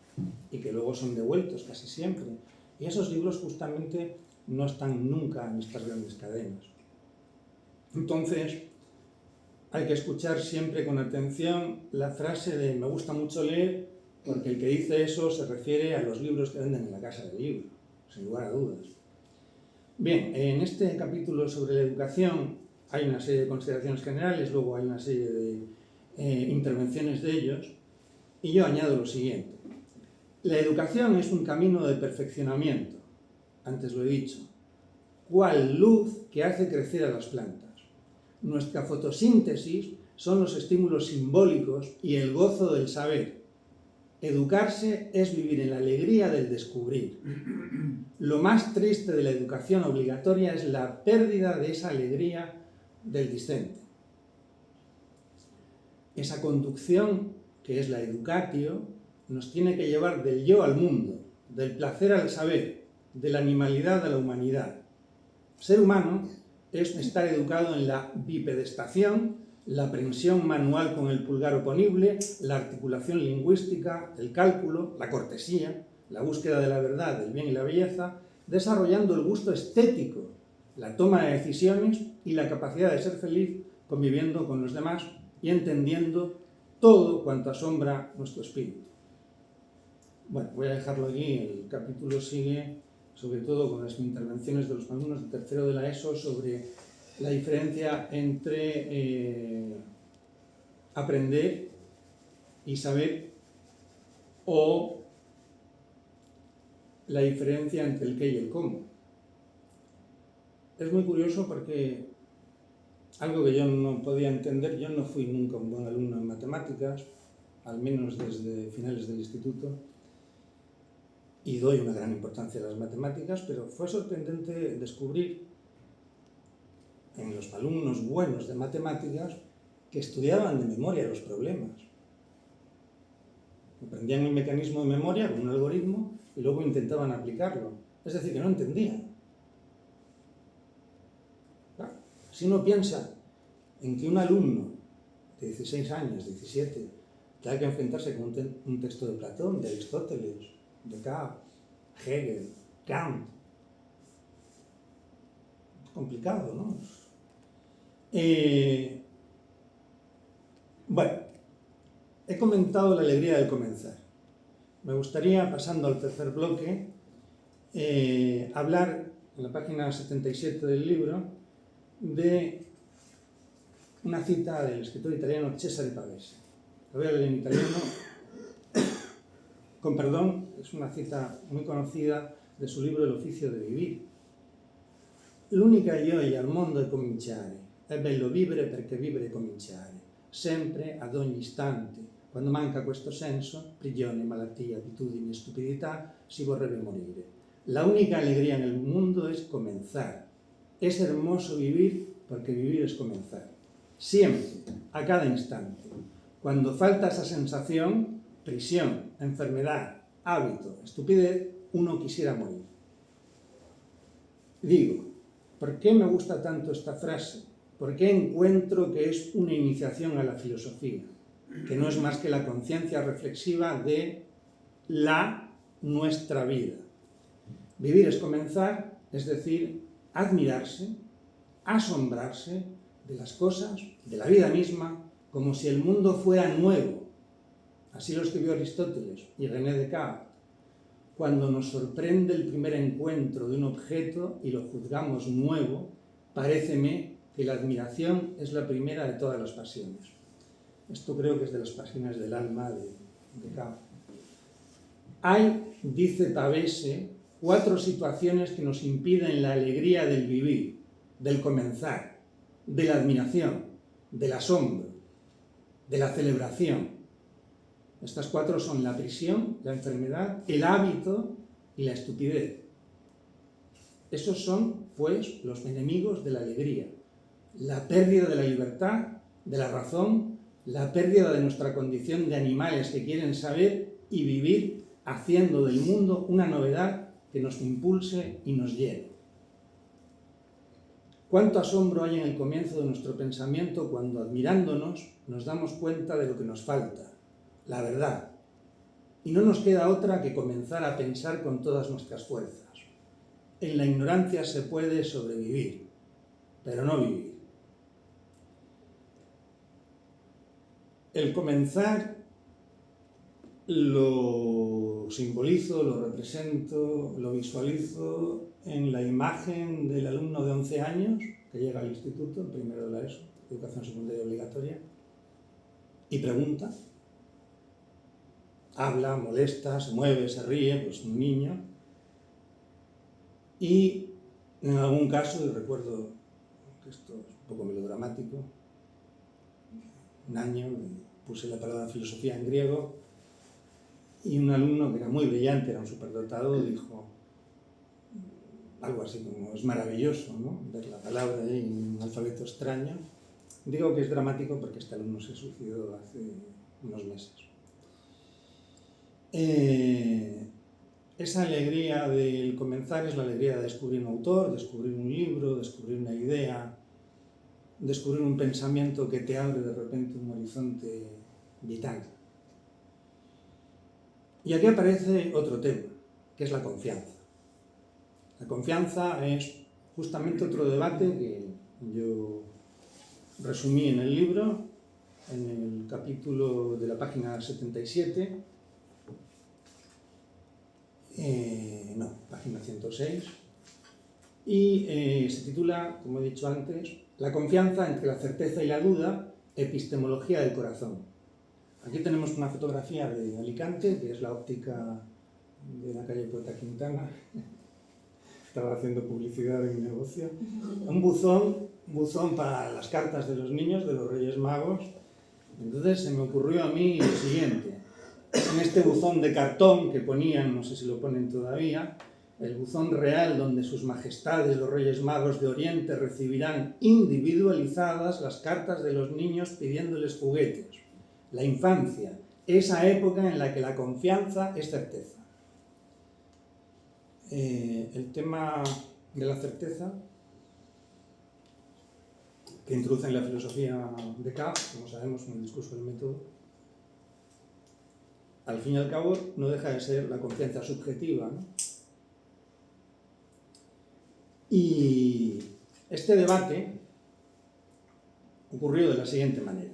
y que luego son devueltos casi siempre. Y esos libros justamente no están nunca en estas grandes cadenas. Entonces, hay que escuchar siempre con atención la frase de "me gusta mucho leer", porque el que dice eso se refiere a los libros que venden en la Casa del Libro, sin lugar a dudas. Bien, en este capítulo sobre la educación hay una serie de consideraciones generales, luego hay una serie de intervenciones de ellos, y yo añado lo siguiente. La educación es un camino de perfeccionamiento, antes lo he dicho, cual luz que hace crecer a las plantas. Nuestra fotosíntesis son los estímulos simbólicos y el gozo del saber. Educarse es vivir en la alegría del descubrir. Lo más triste de la educación obligatoria es la pérdida de esa alegría del discente. Esa conducción, que es la educatio, nos tiene que llevar del yo al mundo, del placer al saber, de la animalidad a la humanidad. Ser humano es estar educado en la bipedestación, la aprehensión manual con el pulgar oponible, la articulación lingüística, el cálculo, la cortesía, la búsqueda de la verdad, del bien y la belleza, desarrollando el gusto estético, la toma de decisiones y la capacidad de ser feliz conviviendo con los demás y entendiendo todo cuanto asombra nuestro espíritu. Bueno, voy a dejarlo aquí, el capítulo sigue sobre todo con las intervenciones de los alumnos de tercero de la ESO sobre la diferencia entre aprender y saber, o la diferencia entre el qué y el cómo. Es muy curioso porque algo que yo no podía entender. Yo no fui nunca un buen alumno en matemáticas, al menos desde finales del instituto, y doy una gran importancia a las matemáticas, pero fue sorprendente descubrir en los alumnos buenos de matemáticas que estudiaban de memoria los problemas. Aprendían el mecanismo de memoria con un algoritmo y luego intentaban aplicarlo. Es decir, que no entendían. Claro, si uno piensa en que un alumno de 16 años, 17, tenga que enfrentarse con un texto de Platón, de Aristóteles, Descartes, Hegel, Kant, es complicado, ¿no? Bueno, he comentado la alegría del comenzar. Me gustaría, pasando al tercer bloque, hablar en la página 77 del libro de una cita del escritor italiano Cesare Pavese. Lo voy a leer en italiano, con perdón, es una cita muy conocida de su libro El oficio de vivir. L'unica gioia al mondo è cominciare. È bello vivere perché vivere è cominciare. Sempre, ad ogni istante. Quando manca questo senso, prigione, malattia, abitudini e stupidità, si vorrebbe morire. La única alegría en el mundo es comenzar. Es hermoso vivir porque vivir es comenzar. Siempre, a cada instante. Cuando falta esa sensación, prisión, enfermedad, hábito, estupidez, uno quisiera morir. Digo, ¿por qué me gusta tanto esta frase? Porque encuentro que es una iniciación a la filosofía, que no es más que la conciencia reflexiva de nuestra vida. Vivir es comenzar, es decir, admirarse, asombrarse de las cosas, de la vida misma, como si el mundo fuera nuevo. Así lo escribió Aristóteles y René Descartes. Cuando nos sorprende el primer encuentro de un objeto y lo juzgamos nuevo, paréceme que la admiración es la primera de todas las pasiones. Esto creo que es de las pasiones del alma de Descartes. Hay, dice Pavese, 4 situaciones que nos impiden la alegría del vivir, del comenzar, de la admiración, del asombro, de la celebración. Estas 4 son la prisión, la enfermedad, el hábito y la estupidez. Esos son, pues, los enemigos de la alegría. La pérdida de la libertad, de la razón, la pérdida de nuestra condición de animales que quieren saber y vivir haciendo del mundo una novedad que nos impulse y nos llene. ¿Cuánto asombro hay en el comienzo de nuestro pensamiento cuando, admirándonos, nos damos cuenta de lo que nos falta, la verdad? Y no nos queda otra que comenzar a pensar con todas nuestras fuerzas. En la ignorancia se puede sobrevivir, pero no vivir. El comenzar lo simbolizo, lo represento, lo visualizo en la imagen del alumno de 11 años que llega al instituto, el primero de la ESO, educación secundaria obligatoria, y pregunta, habla, molesta, se mueve, se ríe, pues un niño. Y en algún caso, y recuerdo que esto es un poco melodramático, un año puse la palabra filosofía en griego y un alumno que era muy brillante, era un superdotado, dijo algo así como, es maravilloso, ¿no?, ver la palabra ahí en un alfabeto extraño. Digo que es dramático porque este alumno se suicidó hace unos meses. Esa alegría del comenzar es la alegría de descubrir un autor, descubrir un libro, descubrir una idea, descubrir un pensamiento que te abre de repente un horizonte vital. Y aquí aparece otro tema, que es la confianza. La confianza es justamente otro debate que yo resumí en el libro, en el capítulo de la página 77, página 106, y se titula, como he dicho antes, La confianza entre la certeza y la duda, epistemología del corazón. Aquí tenemos una fotografía de Alicante, que es la óptica de la calle Poeta Quintana. Estaba haciendo publicidad de mi negocio. Un buzón buzón para las cartas de los niños, de los Reyes Magos. Entonces se me ocurrió a mí lo siguiente. En este buzón de cartón que ponían, no sé si lo ponen todavía, el buzón real donde sus majestades, los Reyes Magos de Oriente, recibirán individualizadas las cartas de los niños pidiéndoles juguetes. La infancia, esa época en la que la confianza es certeza. El tema de la certeza, que introduce en la filosofía de Descartes, como sabemos, en el discurso del método, al fin y al cabo no deja de ser la confianza subjetiva, ¿no? Y este debate ocurrió de la siguiente manera.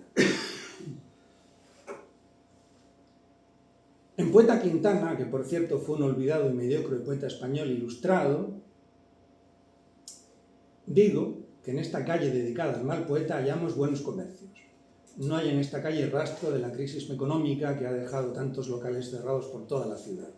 En Poeta Quintana, que por cierto fue un olvidado y mediocre poeta español ilustrado, digo que en esta calle dedicada al mal poeta hallamos buenos comercios. No hay en esta calle rastro de la crisis económica que ha dejado tantos locales cerrados por toda la ciudad.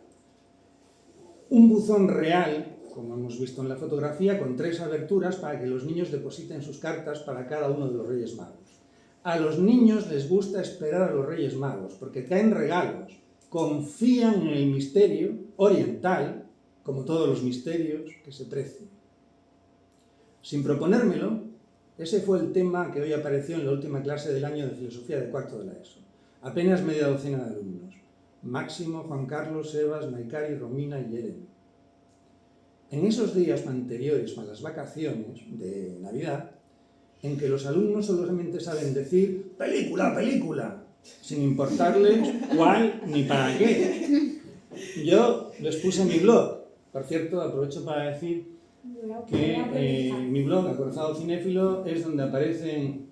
Un buzón real, como hemos visto en la fotografía, con 3 aberturas para que los niños depositen sus cartas para cada uno de los Reyes Magos. A los niños les gusta esperar a los Reyes Magos porque traen regalos, confían en el misterio oriental, como todos los misterios que se precian. Sin proponérmelo, ese fue el tema que hoy apareció en la última clase del año de filosofía de cuarto de la ESO. Apenas media docena de alumnos. Máximo, Juan Carlos, Sebas, Maikari, Romina y Jeremy. En esos días anteriores a las vacaciones de Navidad, en que los alumnos solamente saben decir ¡película, película!, sin importarles cuál ni para qué. Yo les puse mi blog. Por cierto, aprovecho para decir que mi blog, Acorazado Cinéfilo, es donde aparecen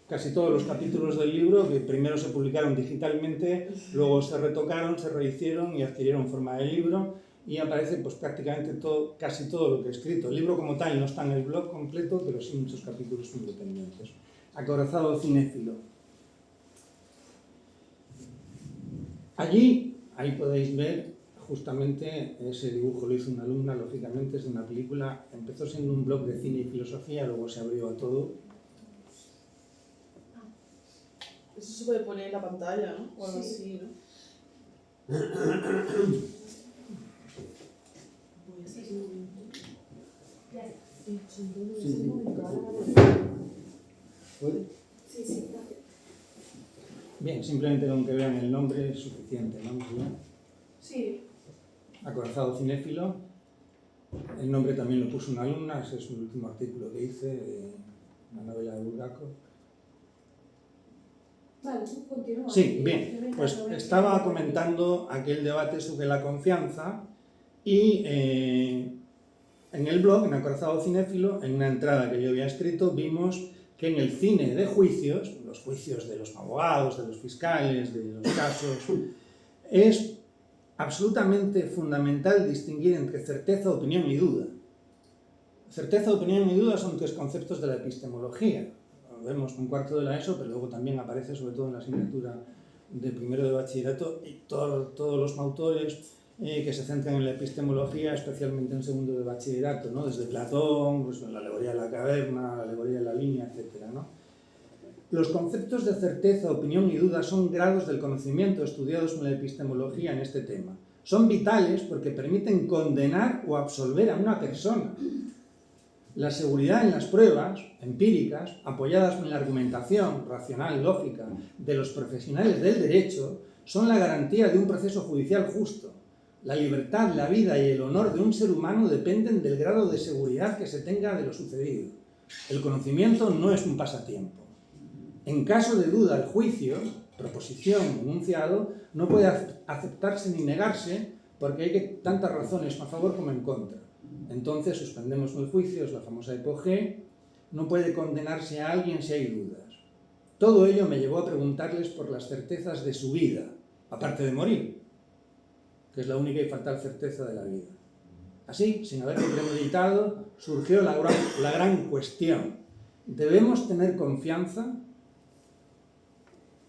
casi todos los capítulos del libro, que primero se publicaron digitalmente, luego se retocaron, se rehicieron y adquirieron forma de libro, y aparece pues prácticamente todo, casi todo lo que he escrito. El libro como tal no está en el blog completo, pero sí muchos capítulos independientes. Acorazado Cinéfilo. Allí, ahí podéis ver justamente ese dibujo, lo hizo una alumna, lógicamente es de una película, empezó siendo un blog de cine y filosofía, luego se abrió a todo. Eso se puede poner en la pantalla, ¿no? O algo así, ¿no? ¿Puede? Sí, sí, gracias. Bien, simplemente con que vean el nombre es suficiente, ¿no? Sí. Acorazado Cinéfilo. El nombre también lo puso una alumna, ese es el último artículo que hice de una novela de Bulgakov. Vale, continúa. Sí, bien, pues estaba comentando aquel debate sobre la confianza y en el blog, en Acorazado Cinéfilo, en una entrada que yo había escrito, vimos que en el cine de juicios, los juicios de los abogados, de los fiscales, de los casos, es absolutamente fundamental distinguir entre certeza, opinión y duda. Certeza, opinión y duda son 3 conceptos de la epistemología. Lo vemos en cuarto de la ESO, pero luego también aparece sobre todo en la asignatura de primero de bachillerato, y todos los autores que se centran en la epistemología, especialmente en segundo de bachillerato, ¿no? Desde Platón, pues, la alegoría de la caverna, la alegoría de la línea, etc., ¿no? Los conceptos de certeza, opinión y duda son grados del conocimiento estudiados en la epistemología en este tema. Son vitales porque permiten condenar o absolver a una persona. La seguridad en las pruebas empíricas, apoyadas en la argumentación racional, lógica, de los profesionales del derecho, son la garantía de un proceso judicial justo. La libertad, la vida y el honor de un ser humano dependen del grado de seguridad que se tenga de lo sucedido. El conocimiento no es un pasatiempo. En caso de duda, el juicio, proposición, enunciado, no puede aceptarse ni negarse porque hay tantas razones a favor como en contra. Entonces suspendemos el juicio, es la famosa hipogé, no puede condenarse a alguien si hay dudas. Todo ello me llevó a preguntarles por las certezas de su vida, aparte de morir, que es la única y fatal certeza de la vida. Así, sin haberlo premeditado, surgió la gran cuestión. ¿Debemos tener confianza?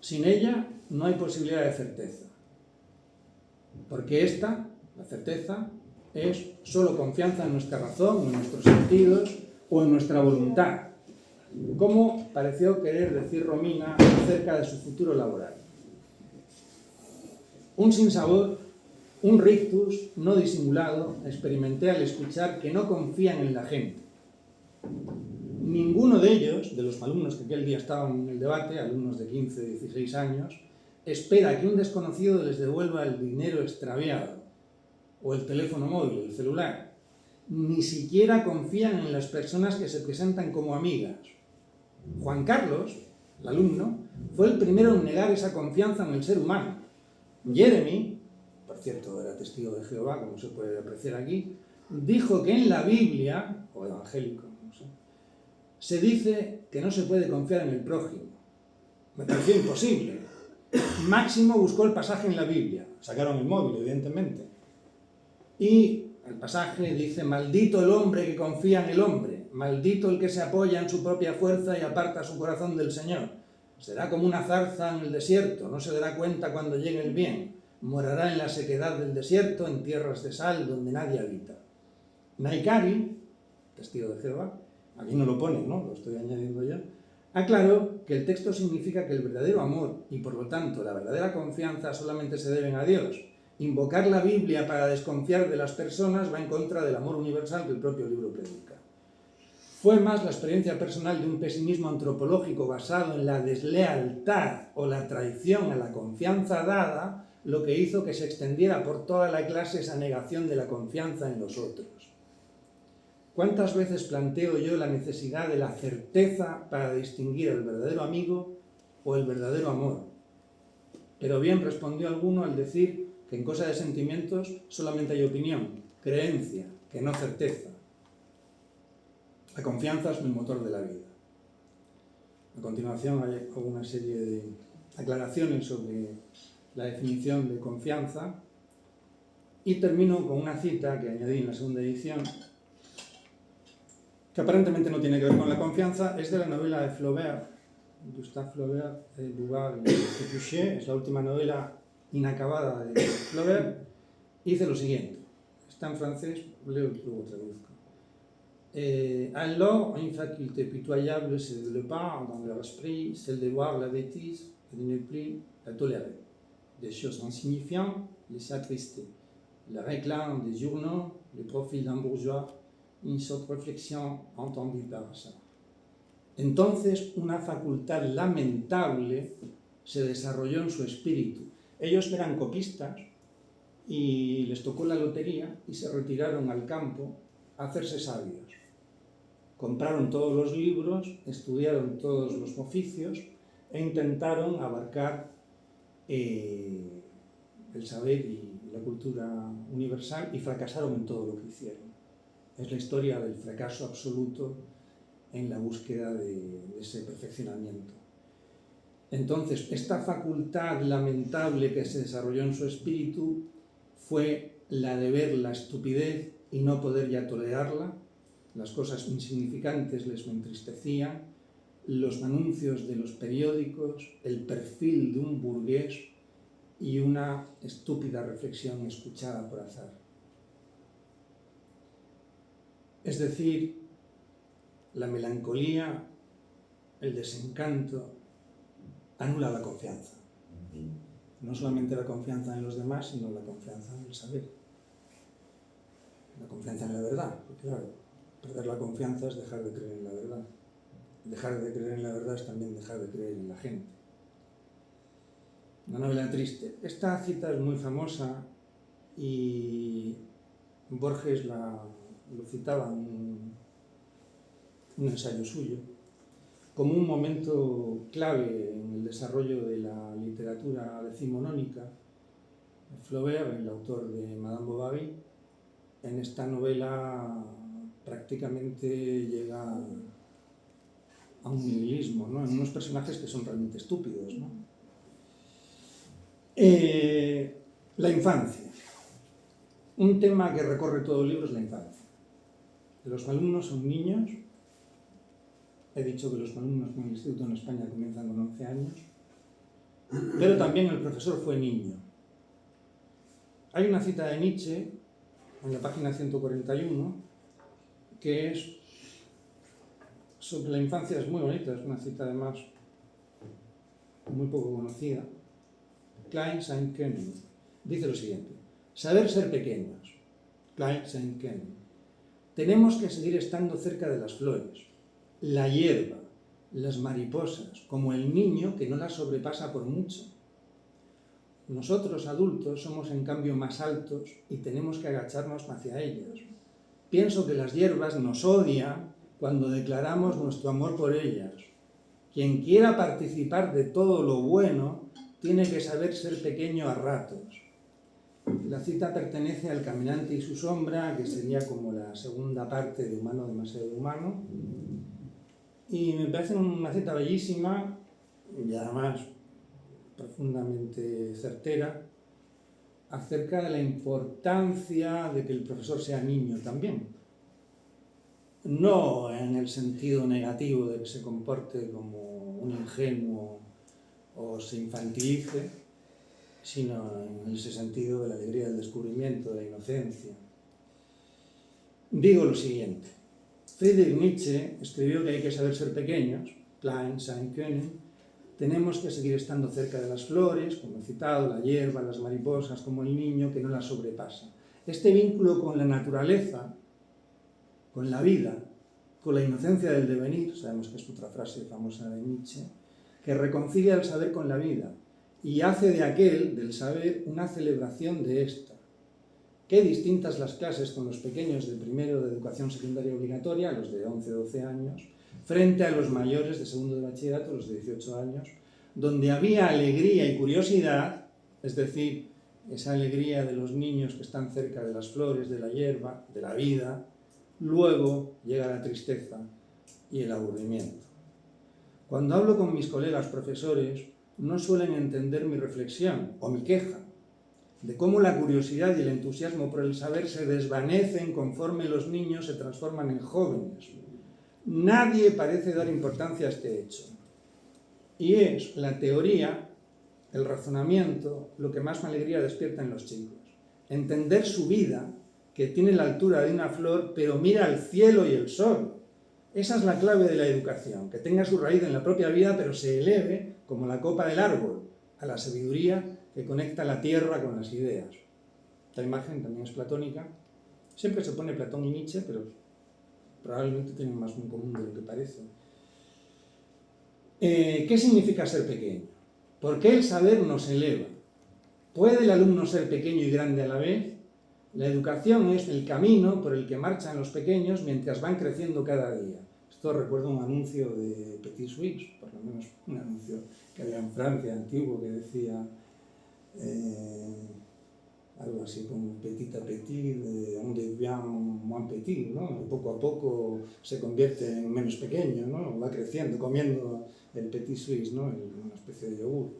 Sin ella no hay posibilidad de certeza, porque esta, la certeza, es solo confianza en nuestra razón, en nuestros sentidos o en nuestra voluntad. como pareció querer decir Romina acerca de su futuro laboral. Un sinsabor, un rictus no disimulado experimenté al escuchar que no confían en la gente. Ninguno de ellos, de los alumnos que aquel día estaban en el debate, alumnos de 15, 16 años, espera que un desconocido les devuelva el dinero extraviado, o el teléfono móvil, el celular. Ni siquiera confían en las personas que se presentan como amigas. Juan Carlos, el alumno, fue el primero en negar esa confianza en el ser humano. Jeremy, por cierto era testigo de Jehová, como se puede apreciar aquí, dijo que en la Biblia, o evangélico, no sé, se dice que no se puede confiar en el prójimo. Me pareció imposible. Máximo buscó el pasaje en la Biblia. Sacaron el móvil, evidentemente. Y el pasaje dice: maldito el hombre que confía en el hombre, maldito el que se apoya en su propia fuerza y aparta su corazón del Señor. Será como una zarza en el desierto, no se dará cuenta cuando llegue el bien. Morará en la sequedad del desierto, en tierras de sal donde nadie habita. Naikari, testigo de Jehová, aquí no lo pone, ¿no? Lo estoy añadiendo yo. Aclaró que el texto significa que el verdadero amor y por lo tanto la verdadera confianza solamente se deben a Dios. Invocar la Biblia para desconfiar de las personas va en contra del amor universal que el propio libro predica. Fue más la experiencia personal de un pesimismo antropológico basado en la deslealtad o la traición a la confianza dada lo que hizo que se extendiera por toda la clase esa negación de la confianza en los otros. ¿Cuántas veces planteo yo la necesidad de la certeza para distinguir el verdadero amigo o el verdadero amor? Pero bien respondió alguno al decir que en cosa de sentimientos solamente hay opinión, creencia, que no certeza. La confianza es el motor de la vida. A continuación hay una serie de aclaraciones sobre la definición de confianza y termino con una cita que añadí en la segunda edición, que aparentemente no tiene que ver con la confianza, es de la novela de Flaubert, Gustave Flaubert, Bouvard y Pécuchet, es la última novela inacabada de Flaubert, y dice lo siguiente, está en francés, luego traduzco. Alors, une faculté pitoyable se développa dans leur esprit, celle de voir la bêtise et de ne plus la tolérer. Des choses insignifiantes les attristaient. Le réclame des journaux, le profil d'un bourgeois, une sorte de reflexión entendue par ça. Entonces, una facultad lamentable se desarrolló en su espíritu. Ellos eran copistas y les tocó la lotería y se retiraron al campo a hacerse sabios. Compraron todos los libros, estudiaron todos los oficios e intentaron abarcar el saber y la cultura universal y fracasaron en todo lo que hicieron. Es la historia del fracaso absoluto en la búsqueda de ese perfeccionamiento. Entonces, esta facultad lamentable que se desarrolló en su espíritu fue la de ver la estupidez y no poder ya tolerarla. Las cosas insignificantes les entristecían, los anuncios de los periódicos, el perfil de un burgués y una estúpida reflexión escuchada por azar. Es decir, la melancolía, el desencanto, anula la confianza. No solamente la confianza en los demás, sino la confianza en el saber. La confianza en la verdad, porque claro, perder la confianza es dejar de creer en la verdad. Dejar de creer en la verdad es también dejar de creer en la gente. Una novela triste. Esta cita es muy famosa y Borges lo citaba en un ensayo suyo como un momento clave en el desarrollo de la literatura decimonónica. Flaubert, el autor de Madame Bovary, en esta novela prácticamente llega a un nihilismo, ¿no? En unos personajes que son realmente estúpidos, ¿no? La infancia. Un tema que recorre todo el libro es la infancia. Los alumnos son niños. He dicho que los alumnos en el instituto en España comienzan con 11 años. Pero también el profesor fue niño. Hay una cita de Nietzsche en la página 141 que es sobre la infancia es muy bonita, es una cita además muy poco conocida. Klein Saint-König dice lo siguiente: saber ser pequeños. Klein Saint-König. Tenemos que seguir estando cerca de las flores, la hierba, las mariposas, como el niño que no las sobrepasa por mucho. Nosotros adultos somos en cambio más altos y tenemos que agacharnos hacia ellas. Pienso que las hierbas nos odian cuando declaramos nuestro amor por ellas. Quien quiera participar de todo lo bueno tiene que saber ser pequeño a ratos. La cita pertenece al Caminante y su sombra, que sería como la segunda parte de Humano demasiado humano. Y me parece una cita bellísima y además profundamente certera acerca de la importancia de que el profesor sea niño también. No en el sentido negativo de que se comporte como un ingenuo o se infantilice, sino en ese sentido de la alegría del descubrimiento, de la inocencia. Digo lo siguiente: Friedrich Nietzsche escribió que hay que saber ser pequeños, Klein Saint-König. Tenemos que seguir estando cerca de las flores, como he citado, la hierba, las mariposas, como el niño que no las sobrepasa. Este vínculo con la naturaleza, con la vida, con la inocencia del devenir, sabemos que es otra frase famosa de Nietzsche, que reconcilia el saber con la vida y hace de aquel, del saber, una celebración de esta. Qué distintas las clases con los pequeños de primero de educación secundaria obligatoria, los de 11 o 12 años, frente a los mayores de segundo de bachillerato, los de 18 años, donde había alegría y curiosidad, es decir, esa alegría de los niños que están cerca de las flores, de la hierba, de la vida. Luego llega la tristeza y el aburrimiento. Cuando hablo con mis colegas profesores, no suelen entender mi reflexión o mi queja de cómo la curiosidad y el entusiasmo por el saber se desvanecen conforme los niños se transforman en jóvenes. Nadie parece dar importancia a este hecho. Y es la teoría, el razonamiento, lo que más alegría despierta en los chicos. Entender su vida, que tiene la altura de una flor, pero mira al cielo y el sol. Esa es la clave de la educación, que tenga su raíz en la propia vida, pero se eleve, como la copa del árbol, a la sabiduría que conecta la tierra con las ideas. Esta imagen también es platónica. Siempre se pone Platón y Nietzsche, pero probablemente tienen más en común de lo que parece. ¿Qué significa ser pequeño? ¿Por qué el saber nos eleva? ¿Puede el alumno ser pequeño y grande a la vez? La educación es el camino por el que marchan los pequeños mientras van creciendo cada día. Esto recuerda un anuncio de Petit Suisse, por lo menos un anuncio que había en Francia antiguo que decía algo así como petit à petit, on devient moins petit, ¿no? Poco a poco se convierte en menos pequeño, ¿no? Va creciendo, comiendo el Petit Suisse, ¿no? Una especie de yogur.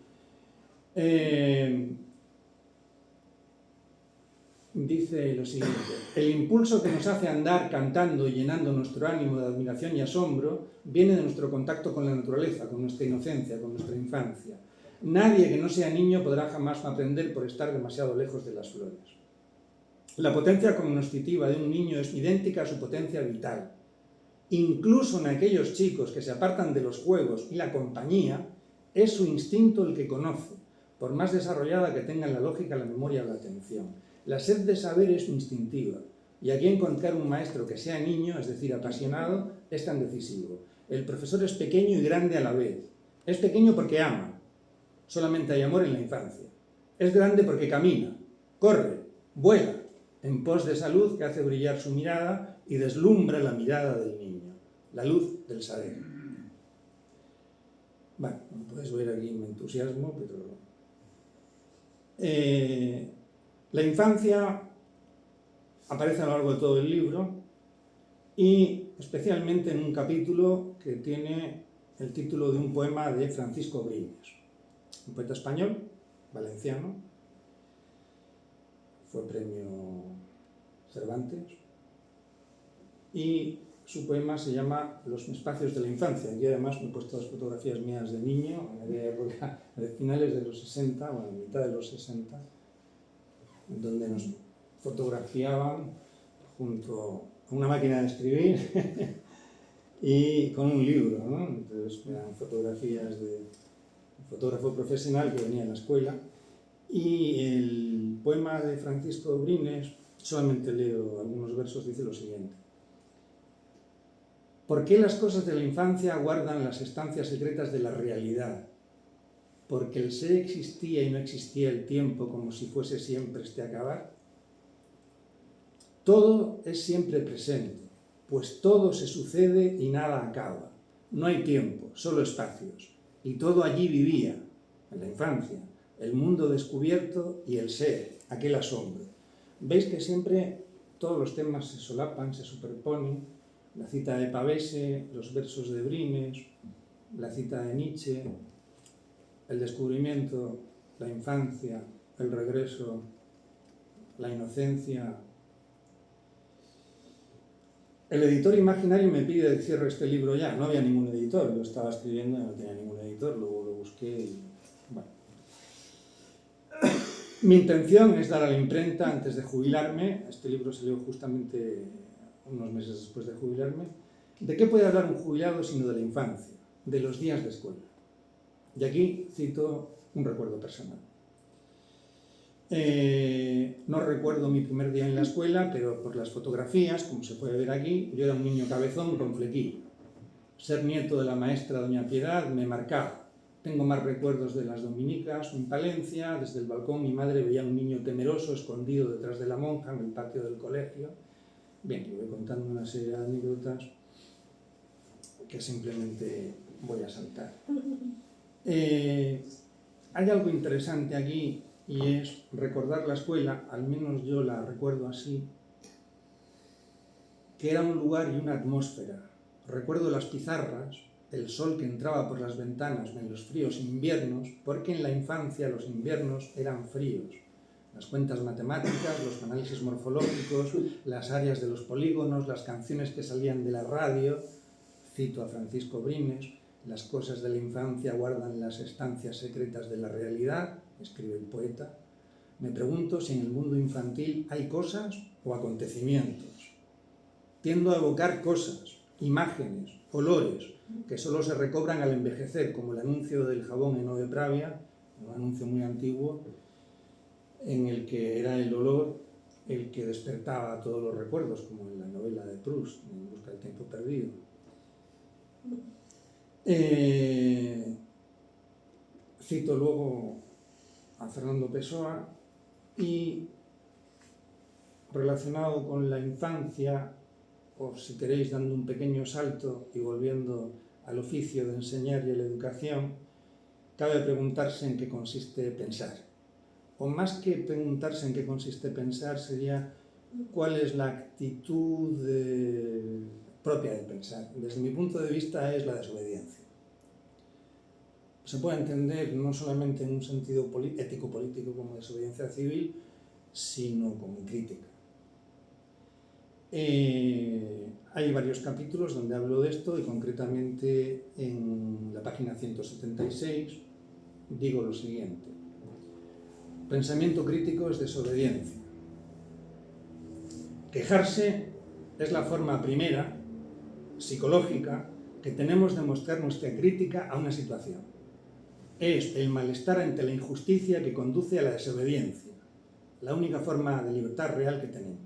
Dice lo siguiente: el impulso que nos hace andar cantando y llenando nuestro ánimo de admiración y asombro viene de nuestro contacto con la naturaleza, con nuestra inocencia, con nuestra infancia. Nadie que no sea niño podrá jamás aprender por estar demasiado lejos de las flores. La potencia cognitiva de un niño es idéntica a su potencia vital. Incluso en aquellos chicos que se apartan de los juegos y la compañía, es su instinto el que conoce, por más desarrollada que tengan la lógica, la memoria o la atención. La sed de saber es instintiva, y aquí encontrar un maestro que sea niño, es decir, apasionado, es tan decisivo. El profesor es pequeño y grande a la vez. Es pequeño porque ama. Solamente hay amor en la infancia. Es grande porque camina, corre, vuela, en pos de esa luz que hace brillar su mirada y deslumbra la mirada del niño, la luz del saber. Bueno, podéis ver aquí mi entusiasmo, pero... la infancia aparece a lo largo de todo el libro y especialmente en un capítulo que tiene el título de un poema de Francisco Briñas, un poeta español, valenciano, fue premio Cervantes, y su poema se llama Los espacios de la infancia. Y además me he puesto las fotografías mías de niño, en aquella época de finales de los 60, o en mitad de los 60, donde nos fotografiaban junto a una máquina de escribir y con un libro, ¿no? Entonces eran fotografías de un fotógrafo profesional que venía a la escuela, y el poema de Francisco Brines, solamente leo algunos versos, dice lo siguiente: ¿por qué las cosas de la infancia guardan las estancias secretas de la realidad? Porque el ser existía y no existía el tiempo como si fuese siempre este acabar. Todo es siempre presente, pues todo se sucede y nada acaba. No hay tiempo, solo espacios. Y todo allí vivía, en la infancia, el mundo descubierto y el ser, aquel asombro. Veis que siempre todos los temas se solapan, se superponen. La cita de Pavese, los versos de Brines, la cita de Nietzsche, el descubrimiento, la infancia, el regreso, la inocencia. El editor imaginario me pide que cierre este libro ya. No había ningún editor, lo estaba escribiendo y no tenía ningún editor, luego lo busqué y... bueno. Mi intención es dar a la imprenta antes de jubilarme. Este libro se leyó justamente unos meses después de jubilarme. ¿De qué puede hablar un jubilado sino de la infancia, de los días de escuela? Y aquí cito un recuerdo personal. No recuerdo mi primer día en la escuela, pero por las fotografías, como se puede ver aquí, yo era un niño cabezón con flequillo. Ser nieto de la maestra doña Piedad me marcaba. Tengo más recuerdos de las dominicas en Palencia. Desde el balcón mi madre veía a un niño temeroso escondido detrás de la monja en el patio del colegio. Bien, yo voy contando una serie de anécdotas que simplemente voy a saltar. Hay algo interesante aquí, y es recordar la escuela, al menos yo la recuerdo así, que era un lugar y una atmósfera. Recuerdo las pizarras, el sol que entraba por las ventanas en los fríos inviernos, porque en la infancia los inviernos eran fríos. Las cuentas matemáticas, los análisis morfológicos, las áreas de los polígonos, las canciones que salían de la radio, cito a Francisco Brines, las cosas de la infancia guardan las estancias secretas de la realidad, escribe el poeta. Me pregunto si en el mundo infantil hay cosas o acontecimientos. Tiendo a evocar cosas, imágenes, olores, que solo se recobran al envejecer, como el anuncio del jabón en Ode Pravia, un anuncio muy antiguo, en el que era el olor el que despertaba todos los recuerdos, como en la novela de Proust, En busca del tiempo perdido. Cito luego a Fernando Pessoa, y relacionado con la infancia, o si queréis dando un pequeño salto y volviendo al oficio de enseñar y a la educación, cabe preguntarse en qué consiste pensar. O más que preguntarse en qué consiste pensar, sería cuál es la actitud propia de pensar. Desde mi punto de vista es la desobediencia. Se puede entender no solamente en un sentido ético-político como desobediencia civil, sino como crítica. Hay varios capítulos donde hablo de esto, y concretamente en la página 176 digo lo siguiente: pensamiento crítico es desobediencia. Quejarse es la forma primera, psicológica, que tenemos de mostrar nuestra crítica a una situación. Es el malestar ante la injusticia que conduce a la desobediencia, la única forma de libertad real que tenemos.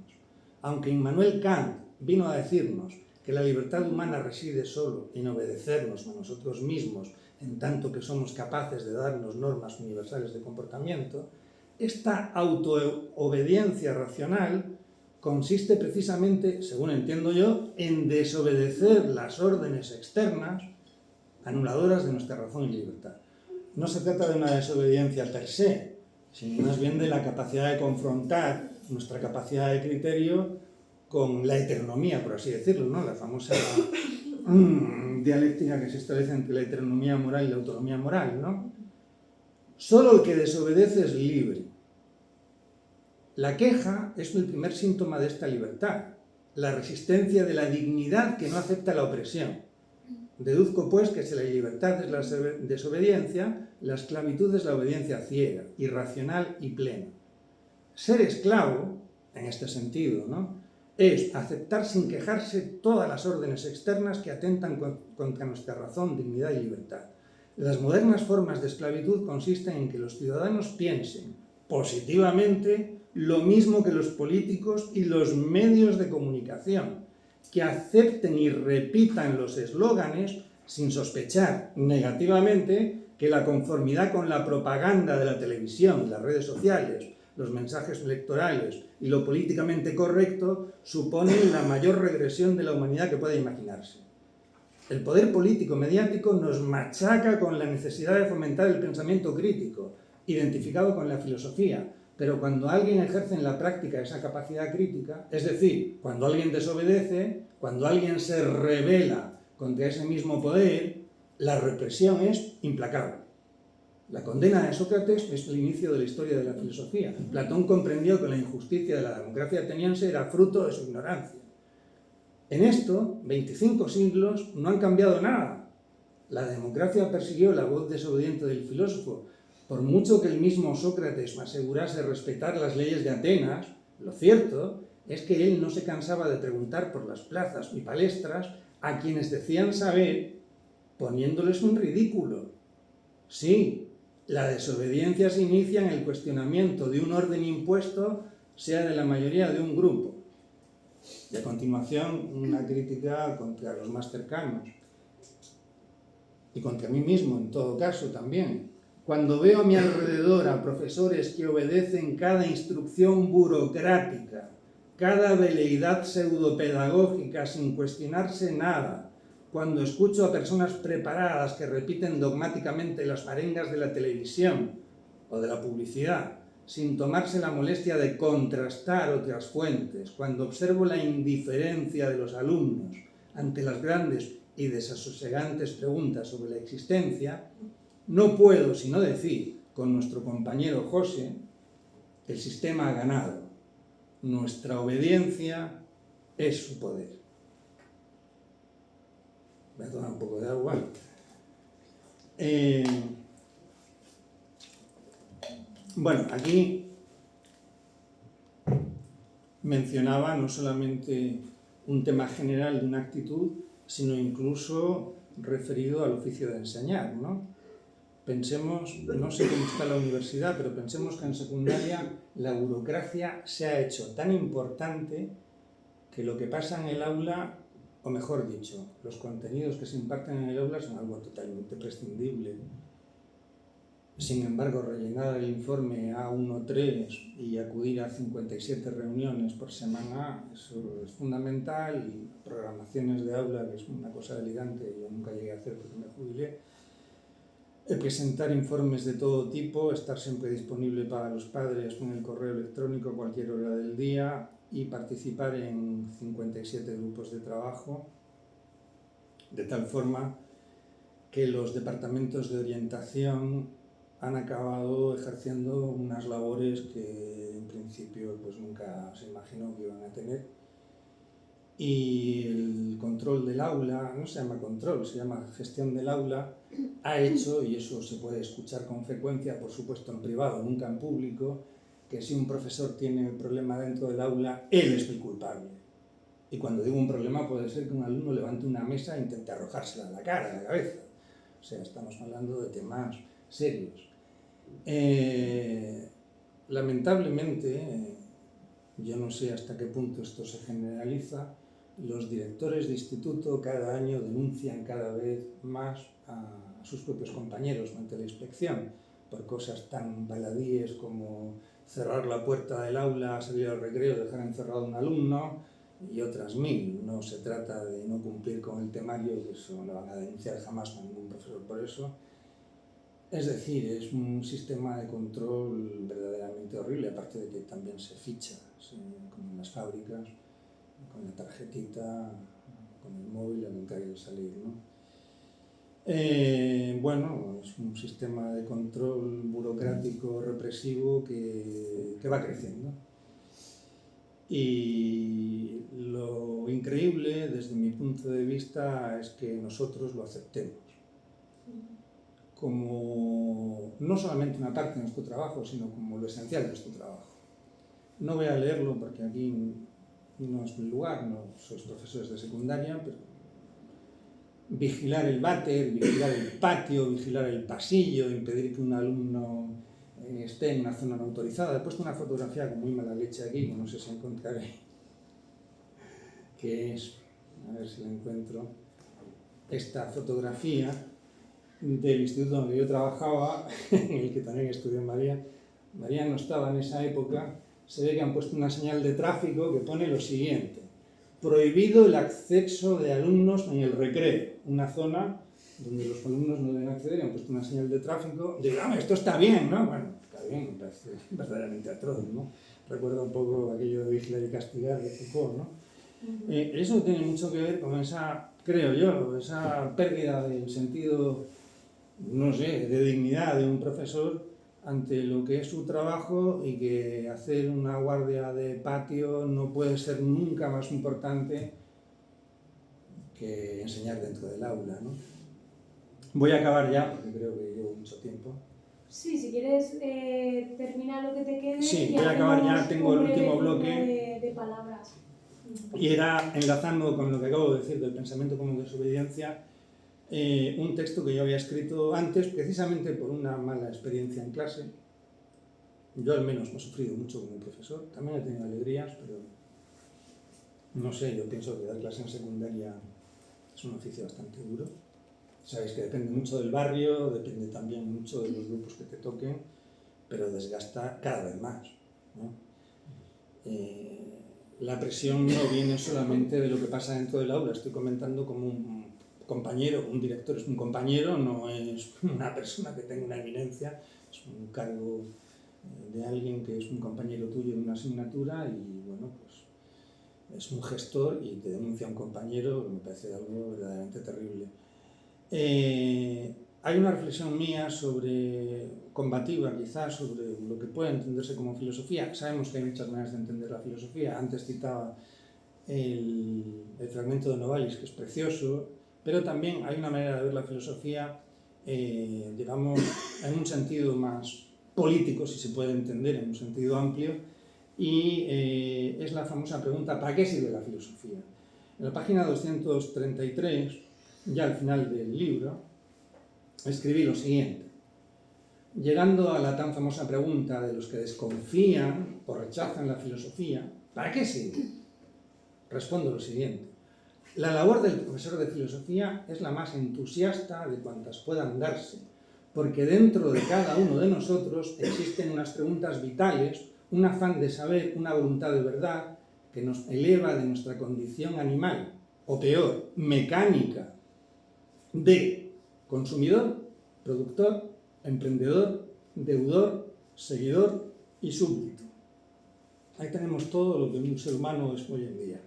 Aunque Immanuel Kant vino a decirnos que la libertad humana reside solo en obedecernos a nosotros mismos, en tanto que somos capaces de darnos normas universales de comportamiento, esta autoobediencia racional consiste precisamente, según entiendo yo, en desobedecer las órdenes externas anuladoras de nuestra razón y libertad. No se trata de una desobediencia per se, sino más bien de la capacidad de confrontar nuestra capacidad de criterio con la heteronomía, por así decirlo, ¿no? La famosa dialéctica que se establece entre la heteronomía moral y la autonomía moral, ¿no? Solo el que desobedece es libre. La queja es el primer síntoma de esta libertad, la resistencia de la dignidad que no acepta la opresión. Deduzco, pues, que si la libertad es la desobediencia, la esclavitud es la obediencia ciega, irracional y plena. Ser esclavo, en este sentido, ¿no?, es aceptar sin quejarse todas las órdenes externas que atentan contra nuestra razón, dignidad y libertad. Las modernas formas de esclavitud consisten en que los ciudadanos piensen positivamente lo mismo que los políticos y los medios de comunicación, que acepten y repitan los eslóganes sin sospechar negativamente que la conformidad con la propaganda de la televisión, las redes sociales, los mensajes electorales y lo políticamente correcto suponen la mayor regresión de la humanidad que pueda imaginarse. El poder político mediático nos machaca con la necesidad de fomentar el pensamiento crítico, identificado con la filosofía, pero cuando alguien ejerce en la práctica esa capacidad crítica, es decir, cuando alguien desobedece, cuando alguien se rebela contra ese mismo poder, la represión es implacable. La condena de Sócrates es el inicio de la historia de la filosofía. Platón comprendió que la injusticia de la democracia ateniense era fruto de su ignorancia. En esto, 25 siglos no han cambiado nada. La democracia persiguió la voz desobediente del filósofo. Por mucho que el mismo Sócrates asegurase respetar las leyes de Atenas, lo cierto es que él no se cansaba de preguntar por las plazas y palestras a quienes decían saber, poniéndoles un ridículo. Sí, la desobediencia se inicia en el cuestionamiento de un orden impuesto, sea de la mayoría de un grupo. Y a continuación, una crítica contra los más cercanos. Y contra mí mismo, en todo caso, también. Cuando veo a mi alrededor a profesores que obedecen cada instrucción burocrática, cada veleidad pseudopedagógica sin cuestionarse nada, cuando escucho a personas preparadas que repiten dogmáticamente las arengas de la televisión o de la publicidad, sin tomarse la molestia de contrastar otras fuentes, cuando observo la indiferencia de los alumnos ante las grandes y desasosegantes preguntas sobre la existencia, no puedo sino decir, con nuestro compañero José, el sistema ha ganado. Nuestra obediencia es su poder. Voy a tomar un poco de agua. Bueno, aquí mencionaba no solamente un tema general de una actitud, sino incluso referido al oficio de enseñar, ¿no? Pensemos, no sé cómo está la universidad, pero pensemos que en secundaria la burocracia se ha hecho tan importante que lo que pasa en el aula, o mejor dicho, los contenidos que se imparten en el aula son algo totalmente prescindible. Sin embargo, rellenar el informe A1-3 y acudir a 57 reuniones por semana, eso es fundamental, y programaciones de aula, que es una cosa delirante, yo nunca llegué a hacer porque me jubilé. Presentar informes de todo tipo, estar siempre disponible para los padres con el correo electrónico a cualquier hora del día y participar en 57 grupos de trabajo, de tal forma que los departamentos de orientación han acabado ejerciendo unas labores que en principio pues nunca se imaginó que iban a tener. Y el control del aula, no se llama control, se llama gestión del aula, ha hecho, y eso se puede escuchar con frecuencia, por supuesto en privado, nunca en público, que si un profesor tiene un problema dentro del aula, él es el culpable. Y cuando digo un problema puede ser que un alumno levante una mesa e intente arrojársela a la cara, a la cabeza. O sea, estamos hablando de temas serios. Lamentablemente, yo no sé hasta qué punto esto se generaliza, los directores de instituto cada año denuncian cada vez más a sus propios compañeros ante la inspección por cosas tan baladíes como cerrar la puerta del aula, salir al recreo, dejar encerrado a un alumno y otras mil. No se trata de no cumplir con el temario, que eso no van a denunciar jamás a ningún profesor por eso. Es decir, es un sistema de control verdaderamente horrible, aparte de que también se ficha, como en las fábricas, con la tarjetita, con el móvil al entrar y al salir, ¿no? Bueno, es un sistema de control burocrático represivo que va creciendo. Y lo increíble, desde mi punto de vista, es que nosotros lo aceptemos como no solamente una parte de nuestro trabajo, sino como lo esencial de nuestro trabajo. No voy a leerlo porque aquí no es mi lugar, no sois profesores de secundaria, pero vigilar el váter, vigilar el patio, vigilar el pasillo, impedir que un alumno esté en una zona no autorizada. He puesto una fotografía con muy mala leche aquí, que no sé si encontraré, que es, a ver si la encuentro, esta fotografía del instituto donde yo trabajaba, en el que también estudió María. María no estaba en esa época. Se ve que han puesto una señal de tráfico que pone lo siguiente: prohibido el acceso de alumnos en el recreo, una zona donde los alumnos no deben acceder, y han puesto una señal de tráfico. Digamos, esto está bien, ¿no? Bueno, está bien, me parece verdaderamente atroz, ¿no? Recuerda un poco aquello de vigilar y castigar de Foucault, ¿no? Eso tiene mucho que ver con esa, creo yo, esa pérdida del sentido, no sé, de dignidad de un profesor ante lo que es su trabajo, y que hacer una guardia de patio no puede ser nunca más importante que enseñar dentro del aula, ¿no? Voy a acabar ya, porque creo que llevo mucho tiempo. Sí, si quieres terminar lo que te quede. Sí, y voy a acabar ya, hacemos tengo un el breve último turno bloque. de palabras. Y era, enlazando con lo que acabo de decir del pensamiento como desobediencia, un texto que yo había escrito antes, precisamente por una mala experiencia en clase. Yo al menos no he sufrido mucho como profesor, también he tenido alegrías, pero no sé, yo pienso que dar clase en secundaria es un oficio bastante duro. Sabéis que depende mucho del barrio, depende también mucho de los grupos que te toquen, pero desgasta cada vez más, ¿no? La presión no viene solamente de lo que pasa dentro del aula. Estoy comentando como un compañero, un director es un compañero, no es una persona que tenga una eminencia, es un cargo de alguien que es un compañero tuyo en una asignatura, y bueno, pues es un gestor y te denuncia a un compañero, que me parece algo verdaderamente terrible. Hay una reflexión mía combativa quizás, sobre lo que puede entenderse como filosofía. Sabemos que hay muchas maneras de entender la filosofía. Antes citaba el fragmento de Novalis, que es precioso, pero también hay una manera de ver la filosofía, digamos, en un sentido más político, si se puede entender, en un sentido amplio, y es la famosa pregunta: ¿para qué sirve la filosofía? En la página 233, ya al final del libro, escribí lo siguiente: llegando a la tan famosa pregunta de los que desconfían o rechazan la filosofía, ¿para qué sirve? Respondo lo siguiente: la labor del profesor de filosofía es la más entusiasta de cuantas puedan darse, porque dentro de cada uno de nosotros existen unas preguntas vitales, un afán de saber, una voluntad de verdad que nos eleva de nuestra condición animal, o peor, mecánica, de consumidor, productor, emprendedor, deudor, seguidor y súbdito. Ahí tenemos todo lo que un ser humano es hoy en día: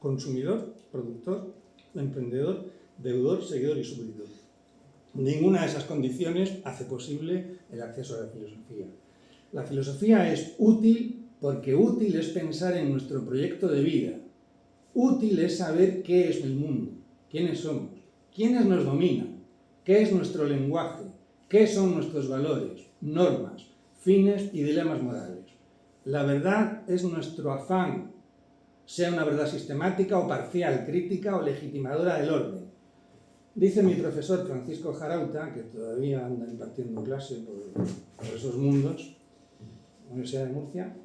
consumidor, productor, emprendedor, deudor, seguidor y súbdito. Ninguna de esas condiciones hace posible el acceso a la filosofía. La filosofía es útil porque útil es pensar en nuestro proyecto de vida. Útil es saber qué es el mundo, quiénes somos, quiénes nos dominan, qué es nuestro lenguaje, qué son nuestros valores, normas, fines y dilemas morales. La verdad es nuestro afán, sea una verdad sistemática o parcial, crítica o legitimadora del orden. Dice mi profesor Francisco Jarauta, que todavía anda impartiendo clase por esos mundos, en la Universidad de Murcia,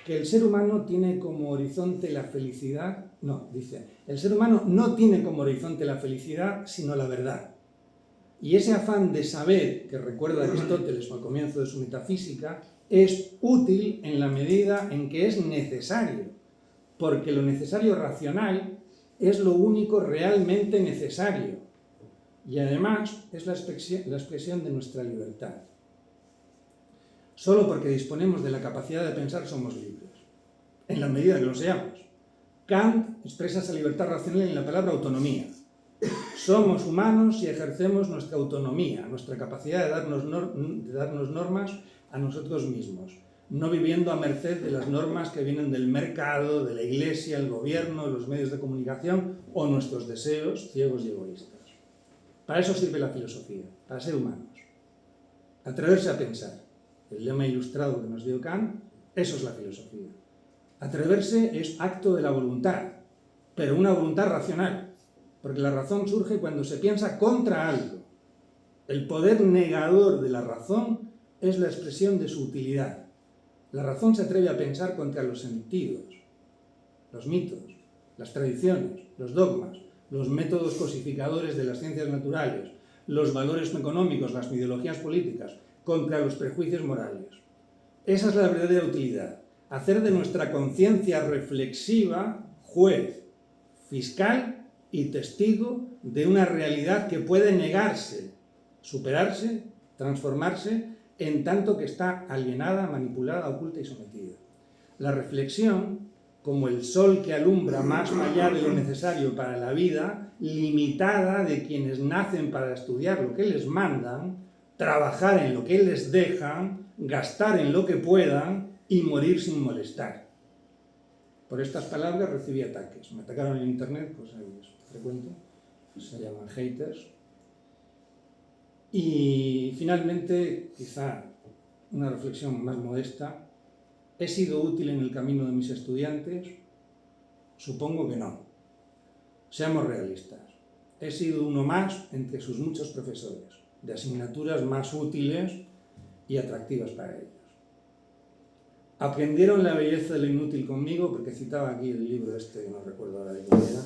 que el ser humano tiene como horizonte la felicidad. No, dice, el ser humano no tiene como horizonte la felicidad, sino la verdad. Y ese afán de saber, que recuerda Aristóteles al comienzo de su metafísica, es útil en la medida en que es necesario, porque lo necesario racional es lo único realmente necesario, y además es la expresión de nuestra libertad. Solo porque disponemos de la capacidad de pensar somos libres, en la medida que lo seamos. Kant expresa esa libertad racional en la palabra autonomía. Somos humanos y ejercemos nuestra autonomía, nuestra capacidad de darnos normas a nosotros mismos, no viviendo a merced de las normas que vienen del mercado, de la iglesia, el gobierno, los medios de comunicación o nuestros deseos ciegos y egoístas. Para eso sirve la filosofía, para ser humanos. Atreverse a pensar. El lema ilustrado que nos dio Kant, eso es la filosofía. Atreverse es acto de la voluntad, pero una voluntad racional, porque la razón surge cuando se piensa contra algo. El poder negador de la razón es la expresión de su utilidad. La razón se atreve a pensar contra los sentidos, los mitos, las tradiciones, los dogmas, los métodos cosificadores de las ciencias naturales, los valores económicos, las ideologías políticas, contra los prejuicios morales. Esa es la verdadera utilidad. Hacer de nuestra conciencia reflexiva juez, fiscal y testigo de una realidad que puede negarse, superarse, transformarse, en tanto que está alienada, manipulada, oculta y sometida. La reflexión, como el sol que alumbra más allá de lo necesario para la vida, limitada de quienes nacen para estudiar lo que les mandan, trabajar en lo que les dejan, gastar en lo que puedan y morir sin molestar. Por estas palabras recibí ataques. Me atacaron en internet, pues es frecuente, se llaman haters. Y finalmente, quizá una reflexión más modesta, ¿he sido útil en el camino de mis estudiantes? Supongo que no. Seamos realistas. He sido uno más entre sus muchos profesores, de asignaturas más útiles y atractivas para ellos. Aprendieron la belleza de lo inútil conmigo, porque citaba aquí el libro este, que no recuerdo ahora de quién era,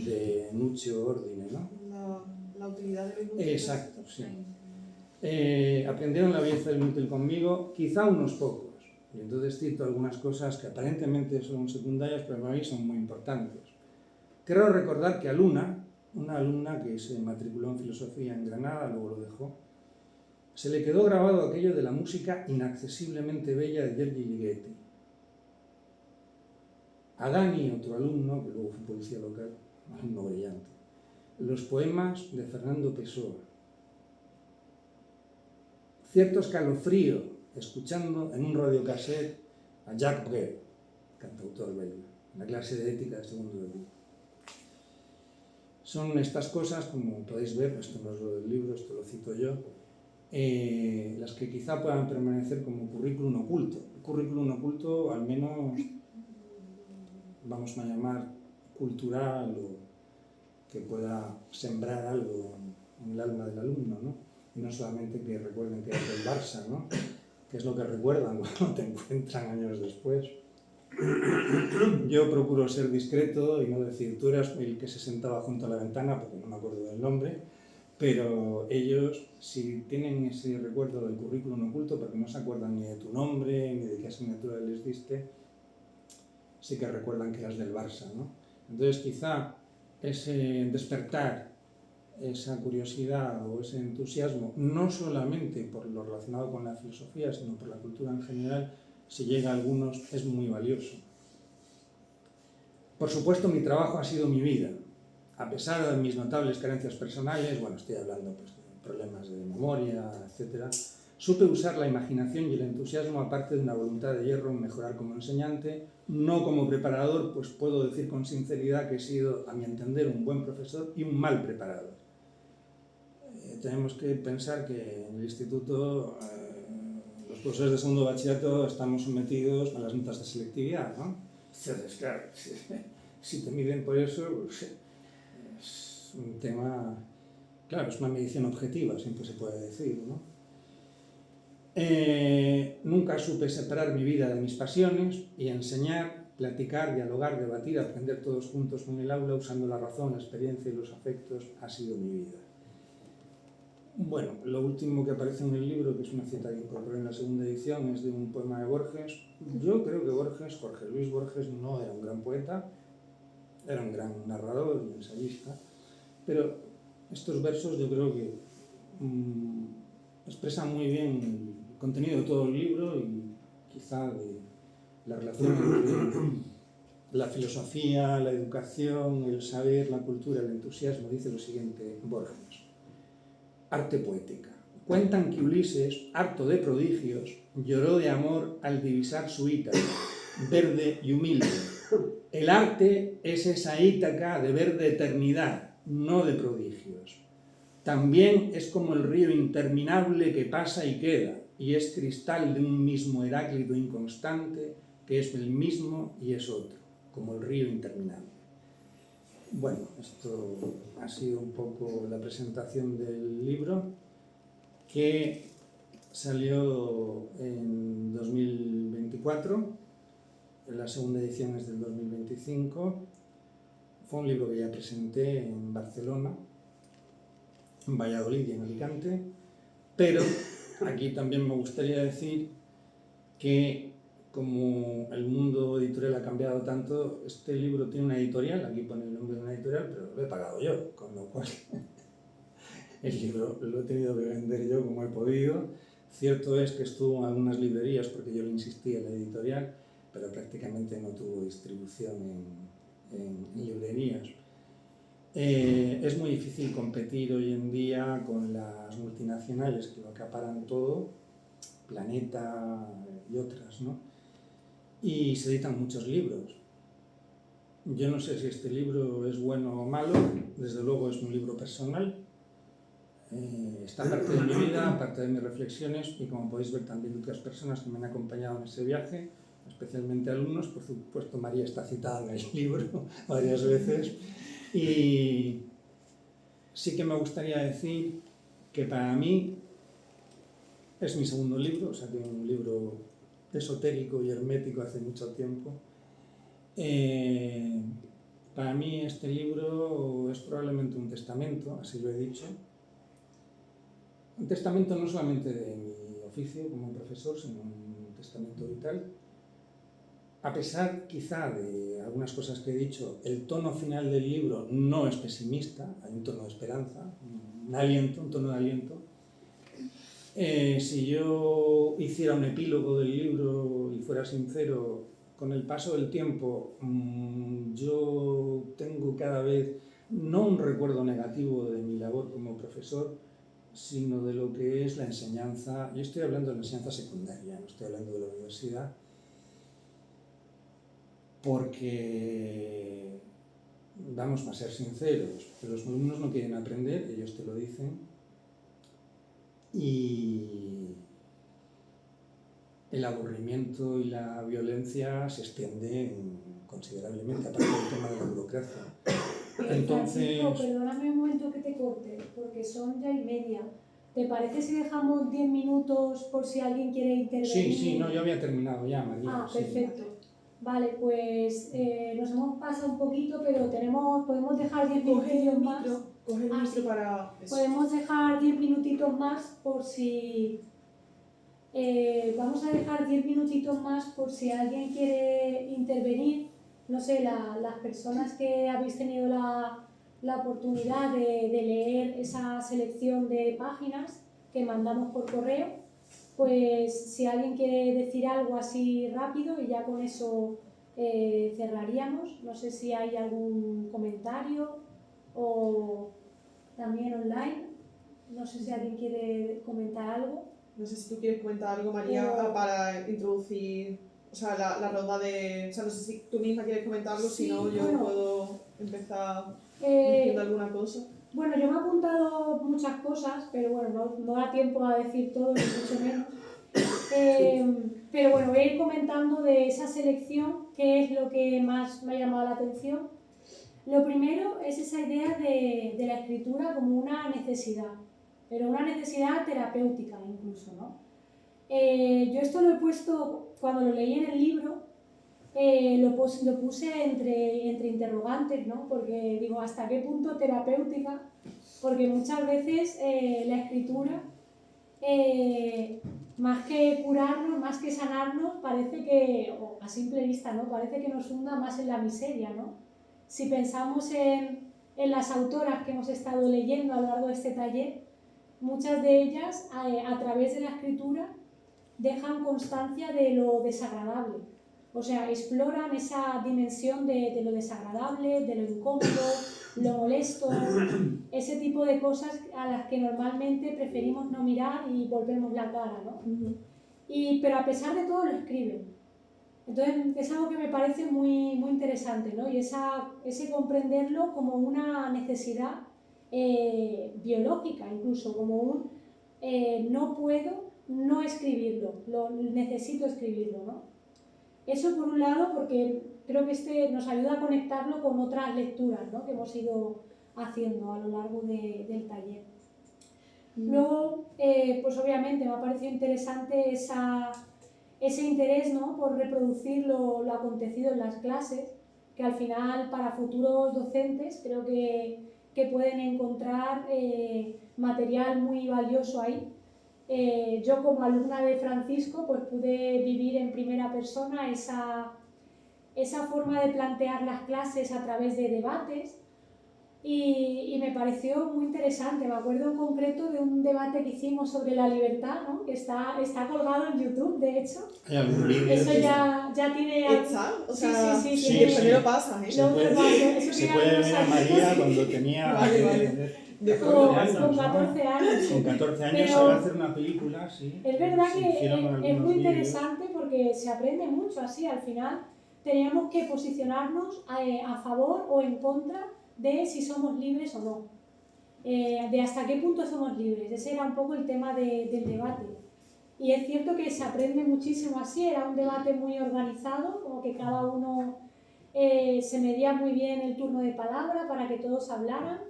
de Nuccio Ordine, ¿no? La utilidad de lo inútil. Exacto, sí. Aprendieron la belleza de lo inútil conmigo, quizá unos pocos. Y entonces cito algunas cosas que aparentemente son secundarias, pero para mí son muy importantes. Quiero recordar que a Luna, una alumna que se matriculó en filosofía en Granada, luego lo dejó, se le quedó grabado aquello de la música inaccesiblemente bella de Giorgi Ligeti. A Dani, otro alumno, que luego fue policía local, alumno brillante, los poemas de Fernando Pessoa. Cierto escalofrío escuchando en un radiocassette a Jacques Brel, cantautor belga, en la clase de ética de segundo de vida. Son estas cosas, como podéis ver, esto no es lo del libro, esto lo cito yo, las que quizá puedan permanecer como currículum oculto. El currículum oculto, al menos, vamos a llamar cultural, o que pueda sembrar algo en el alma del alumno, ¿no? Y no solamente que recuerden que es del Barça, ¿no? Que es lo que recuerdan cuando te encuentran años después. Yo procuro ser discreto y no decir, tú eras el que se sentaba junto a la ventana, porque no me acuerdo del nombre, pero ellos, si tienen ese recuerdo del currículum oculto, porque no se acuerdan ni de tu nombre, ni de qué asignatura les diste, sí que recuerdan que eras del Barça, ¿no? Entonces quizá ese despertar, esa curiosidad o ese entusiasmo, no solamente por lo relacionado con la filosofía, sino por la cultura en general, si llega a algunos, es muy valioso. Por supuesto, mi trabajo ha sido mi vida. A pesar de mis notables carencias personales, bueno, estoy hablando pues, de problemas de memoria, etc., supe usar la imaginación y el entusiasmo, aparte de una voluntad de hierro en mejorar como enseñante, no como preparador, pues puedo decir con sinceridad que he sido, a mi entender, un buen profesor y un mal preparador. Tenemos que pensar que en el instituto los profesores de segundo bachillerato estamos sometidos a las notas de selectividad, ¿no? Entonces, claro, si te miden por eso, pues, es un tema, claro, es una medición objetiva, siempre se puede decir, ¿no? Nunca supe separar mi vida de mis pasiones y enseñar, platicar, dialogar, debatir, aprender todos juntos en el aula usando la razón, la experiencia y los afectos ha sido mi vida. Bueno, lo último que aparece en el libro, que es una cita que incorporé en la segunda edición, es de un poema de Borges. Yo creo que Borges, Jorge Luis Borges, no era un gran poeta, era un gran narrador y ensayista, pero estos versos yo creo que expresan muy bien el contenido de todo el libro y quizá de la relación entre la filosofía, la educación, el saber, la cultura, el entusiasmo. Dice lo siguiente Borges. Arte poética. Cuentan que Ulises, harto de prodigios, lloró de amor al divisar su Ítaca, verde y humilde. El arte es esa Ítaca de verde eternidad, no de prodigios. También es como el río interminable que pasa y queda, y es cristal de un mismo Heráclito inconstante que es el mismo y es otro, como el río interminable. Bueno, esto ha sido un poco la presentación del libro, que salió en 2024, la segunda edición es del 2025. Fue un libro que ya presenté en Barcelona, en Valladolid y en Alicante, pero aquí también me gustaría decir que como el mundo editorial ha cambiado tanto, este libro tiene una editorial, aquí pone el nombre de una editorial, pero lo he pagado yo, con lo cual el libro lo he tenido que vender yo como he podido. Cierto es que estuvo en algunas librerías porque yo le insistí a la editorial, pero prácticamente no tuvo distribución en librerías. Es muy difícil competir hoy en día con las multinacionales que lo acaparan todo, Planeta y otras, ¿no? Y se editan muchos libros. Yo no sé si este libro es bueno o malo, desde luego es un libro personal. Está parte de mi vida, parte de mis reflexiones y como podéis ver también otras personas que me han acompañado en ese viaje, especialmente alumnos. Por supuesto, María está citada en el libro varias veces. Y sí que me gustaría decir que para mí es mi segundo libro, o sea que un libro esotérico y hermético hace mucho tiempo. Para mí este libro es probablemente un testamento, así lo he dicho. Un testamento no solamente de mi oficio como profesor, sino un testamento vital. A pesar quizá de algunas cosas que he dicho, el tono final del libro no es pesimista, hay un tono de esperanza, un aliento, un tono de aliento. Si yo hiciera un epílogo del libro y fuera sincero, con el paso del tiempo yo tengo cada vez no un recuerdo negativo de mi labor como profesor, sino de lo que es la enseñanza. Yo estoy hablando de la enseñanza secundaria, no estoy hablando de la universidad, porque, vamos a ser sinceros, los alumnos no quieren aprender, ellos te lo dicen, y el aburrimiento y la violencia se extienden considerablemente, aparte del tema de la burocracia. Entonces, Francisco, perdóname un momento que te corte, porque son ya y media. ¿Te parece si dejamos 10 minutos por si alguien quiere intervenir? sí, no, yo había terminado ya, María. Ah, sí. perfecto. Vale, pues nos hemos pasado un poquito, pero podemos dejar 10 minutitos más. Coge el micro Sí. para eso. Podemos dejar 10 minutitos más por si... vamos a dejar 10 minutitos más por si alguien quiere intervenir. No sé, las personas que habéis tenido la oportunidad de leer esa selección de páginas que mandamos por correo, pues si alguien quiere decir algo así rápido y ya con eso cerraríamos. No sé si hay algún comentario o también online. No sé si alguien quiere comentar algo. No sé si tú quieres comentar algo, María, para introducir, o sea, la ronda de... O sea, no sé si tú misma quieres comentar algo, Sí, si no, yo bueno, puedo empezar diciendo alguna cosa. Bueno, yo me he apuntado muchas cosas, pero bueno, no da tiempo a decir todo, ni mucho menos. Pero bueno, voy a ir comentando de esa selección, qué es lo que más me ha llamado la atención. Lo primero es esa idea de la escritura como una necesidad, pero una necesidad terapéutica incluso, ¿no? Yo esto lo he puesto, cuando lo leí en el libro, lo puse entre interrogantes, ¿no? Porque digo, ¿hasta qué punto terapéutica? Porque muchas veces la escritura, más que curarnos, más que sanarnos, parece que, o a simple vista, ¿no? Parece que nos hunda más en la miseria, ¿no? Si pensamos en las autoras que hemos estado leyendo a lo largo de este taller, muchas de ellas, a través de la escritura, dejan constancia de lo desagradable. O sea, exploran esa dimensión de lo desagradable, de lo incómodo, lo molesto, ese tipo de cosas a las que normalmente preferimos no mirar y volvemos la cara, ¿no? Pero a pesar de todo lo escriben. Entonces es algo que me parece muy, muy interesante, ¿no? Y ese comprenderlo como una necesidad biológica, incluso como un no puedo no escribirlo, necesito escribirlo, ¿no? Eso por un lado, porque creo que este nos ayuda a conectarlo con otras lecturas, ¿no?, que hemos ido haciendo a lo largo del taller. Luego, pues obviamente me ha parecido interesante ese interés, ¿no?, por reproducir lo acontecido en las clases, que al final para futuros docentes creo que pueden encontrar material muy valioso ahí. Yo como alumna de Francisco pues pude vivir en primera persona esa forma de plantear las clases a través de debates y me pareció muy interesante. Me acuerdo en concreto de un debate que hicimos sobre la libertad, ¿no?, que está colgado en YouTube, de hecho. ¿Hay algún vídeo? Eso ya tiene... ¿Está? O sea, sí, sí, tiene... después me lo pasas, ¿eh? Se puede ver a María cuando tenía Vale. 14 años, con 14 años. Con 14 años Pero se va a hacer una película, sí. Es verdad Se que hicieron es algunos muy vídeos. interesante porque se aprende mucho así. Al final teníamos que posicionarnos a favor o en contra de si somos libres o no. De hasta qué punto somos libres. Ese era un poco el tema del debate. Y es cierto que se aprende muchísimo así. Era un debate muy organizado, como que cada uno se medía muy bien el turno de palabra para que todos hablaran.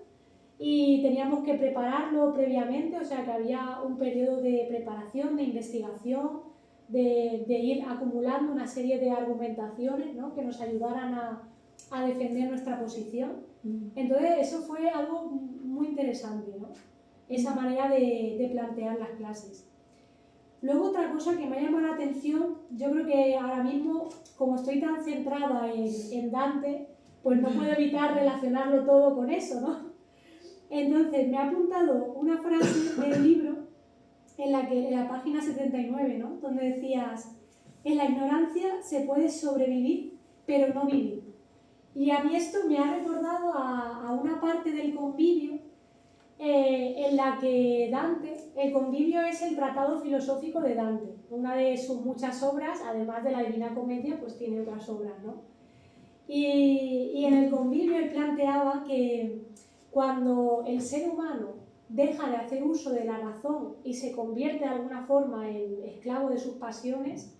Y teníamos que prepararlo previamente, o sea que había un periodo de preparación, de investigación, de ir acumulando una serie de argumentaciones, ¿no?, que nos ayudaran a defender nuestra posición. Entonces eso fue algo muy interesante, ¿no?, esa manera de plantear las clases. Luego otra cosa que me ha llamado la atención, yo creo que ahora mismo, como estoy tan centrada en Dante, pues no puedo evitar relacionarlo todo con eso, ¿no? Entonces, me ha apuntado una frase del libro en la página 79, ¿no?, donde decías: en la ignorancia se puede sobrevivir, pero no vivir. Y a mí esto me ha recordado a una parte del Convivio en la que Dante, el Convivio es el tratado filosófico de Dante, una de sus muchas obras, además de la Divina Comedia, pues tiene otras obras, ¿no? Y en el Convivio él planteaba que cuando el ser humano deja de hacer uso de la razón y se convierte de alguna forma en esclavo de sus pasiones,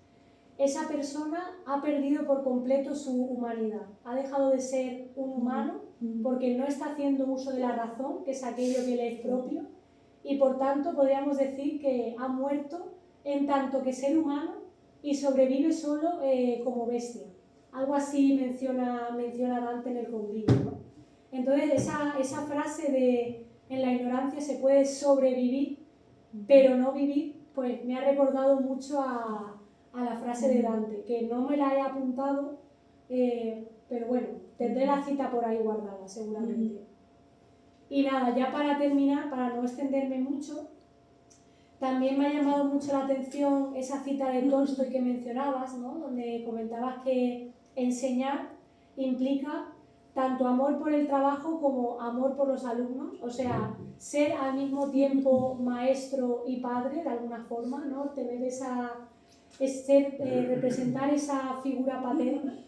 esa persona ha perdido por completo su humanidad, ha dejado de ser un humano porque no está haciendo uso de la razón, que es aquello que le es propio, y por tanto podríamos decir que ha muerto en tanto que ser humano y sobrevive solo como bestia. Algo así menciona Dante en el Convivio, ¿no? Entonces esa frase de en la ignorancia se puede sobrevivir, pero no vivir, pues me ha recordado mucho a la frase de Dante, que no me la he apuntado, pero bueno, tendré la cita por ahí guardada seguramente. Y nada, ya para terminar, para no extenderme mucho, también me ha llamado mucho la atención esa cita de Tolstoy que mencionabas, ¿no?, donde comentabas que enseñar implica tanto amor por el trabajo como amor por los alumnos, o sea, ser al mismo tiempo maestro y padre de alguna forma, ¿no?, tener representar esa figura paterna.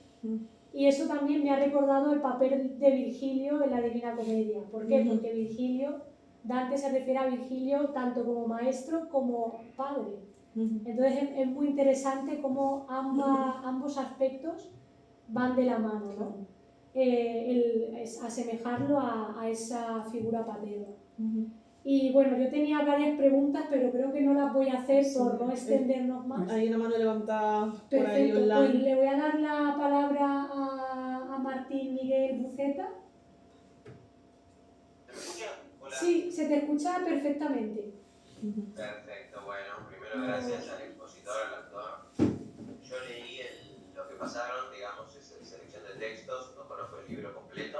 Y eso también me ha recordado el papel de Virgilio en la Divina Comedia. ¿Por qué? Porque Dante se refiere a Virgilio tanto como maestro como padre. Entonces es muy interesante cómo ambos aspectos van de la mano, ¿no? Asemejarlo a esa figura paterna. Y bueno, yo tenía varias preguntas, pero creo que no las voy a hacer por no extendernos más. Hay una mano levantada por ahí Perfecto, online. pues le voy a dar la palabra a Martín Miguel Buceta. ¿Se me escucha? Hola. Sí, se te escucha perfectamente. Perfecto, bueno, primero gracias al expositor, al autor. Yo leí lo que pasaron, digamos, es selección de textos, no conozco el libro completo.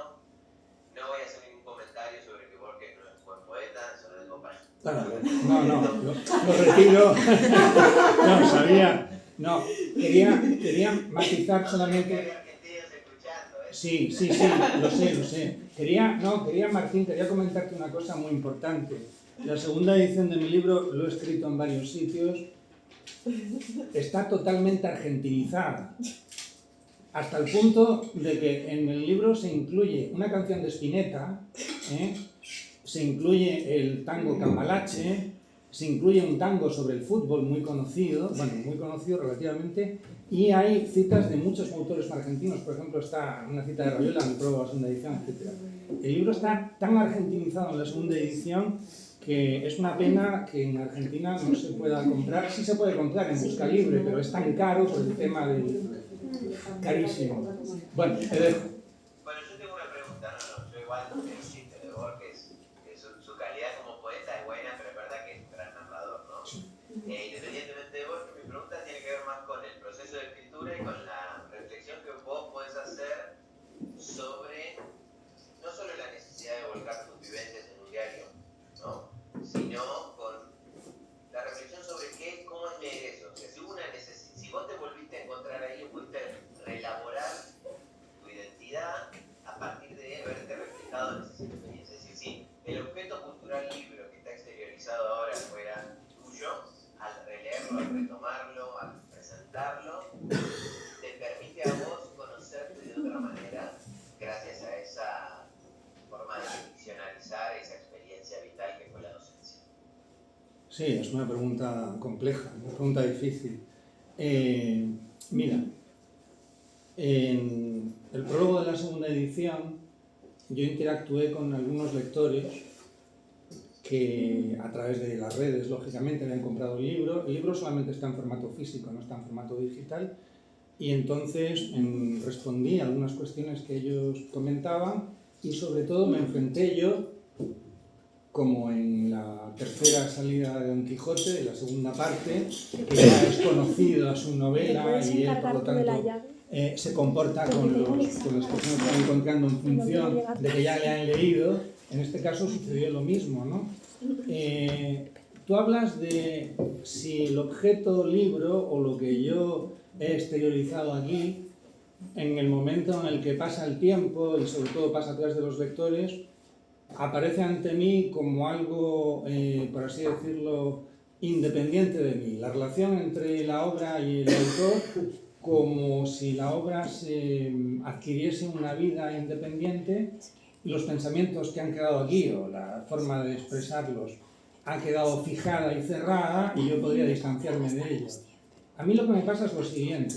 No voy a hacer ningún comentario sobre que Borges no es buen poeta, eso lo digo para... Lo retiro. No, sabía. No, quería matizar solamente. Sí, lo sé. Quería, Martín, quería comentarte una cosa muy importante. La segunda edición de mi libro, lo he escrito en varios sitios, está totalmente argentinizada. Hasta el punto de que en el libro se incluye una canción de Spinetta, se incluye el tango Cambalache, se incluye un tango sobre el fútbol muy conocido relativamente, y hay citas de muchos autores argentinos. Por ejemplo, está una cita de Rayuela en el prólogo de la segunda edición, etc. El libro está tan argentinizado en la segunda edición que es una pena que en Argentina no se pueda comprar. Sí se puede comprar en Busca Libre, pero es tan caro por el tema del... carísimo. Bueno, te dejo. Bueno, yo tengo una pregunta, yo igual el chiste de Borges, que su calidad como poeta es buena, pero es verdad que es un gran narrador, ¿no? Independientemente de Borges, mi pregunta tiene que ver más con el proceso de escritura y con la reflexión que vos podés hacer sobre no solo la necesidad de volcar tus vivencias en un diario, ¿no? Sino con la reflexión sobre cómo es leer eso. O sea, si hubo una necesidad, si vos te volviste a encontrar ahí, pudiste reelaborar tu identidad a partir de verte reflejado en esas experiencias. Es decir, si el objeto cultural libro que está exteriorizado ahora fuera tuyo, al releerlo, al retomarlo, al presentarlo, te permite a vos conocerte de otra manera gracias a esa forma de ficcionalizar esa experiencia vital que fue la docencia. Sí, es una pregunta compleja, una pregunta difícil. Mira, en el prólogo de la segunda edición yo interactué con algunos lectores que a través de las redes, lógicamente, habían comprado el libro. El libro solamente está en formato físico, no está en formato digital, y entonces respondí a algunas cuestiones que ellos comentaban y sobre todo me enfrenté yo, como en la tercera salida de Don Quijote, de la segunda parte, que ya es conocido a su novela y él, por lo tanto, se comporta con los que se van encontrando en función de que ya le han leído. En este caso sucedió lo mismo, ¿no? Tú hablas de si el objeto libro o lo que yo he exteriorizado aquí, en el momento en el que pasa el tiempo y sobre todo pasa a través de los lectores, aparece ante mí como algo, por así decirlo, independiente de mí. La relación entre la obra y el autor, como si la obra se adquiriese una vida independiente y los pensamientos que han quedado aquí, o la forma de expresarlos, ha quedado fijada y cerrada y yo podría distanciarme de ellos. A mí lo que me pasa es lo siguiente,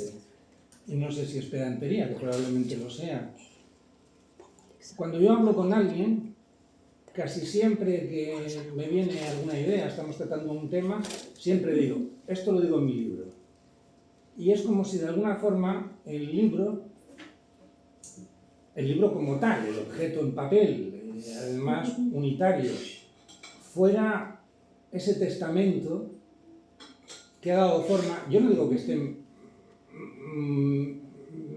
y no sé si es pedantería, que probablemente lo sea. Cuando yo hablo con alguien, casi siempre que me viene alguna idea, estamos tratando un tema, siempre digo, esto lo digo en mi libro. Y es como si de alguna forma el libro como tal, el objeto en papel, además unitario, fuera ese testamento que ha dado forma. Yo no digo que esté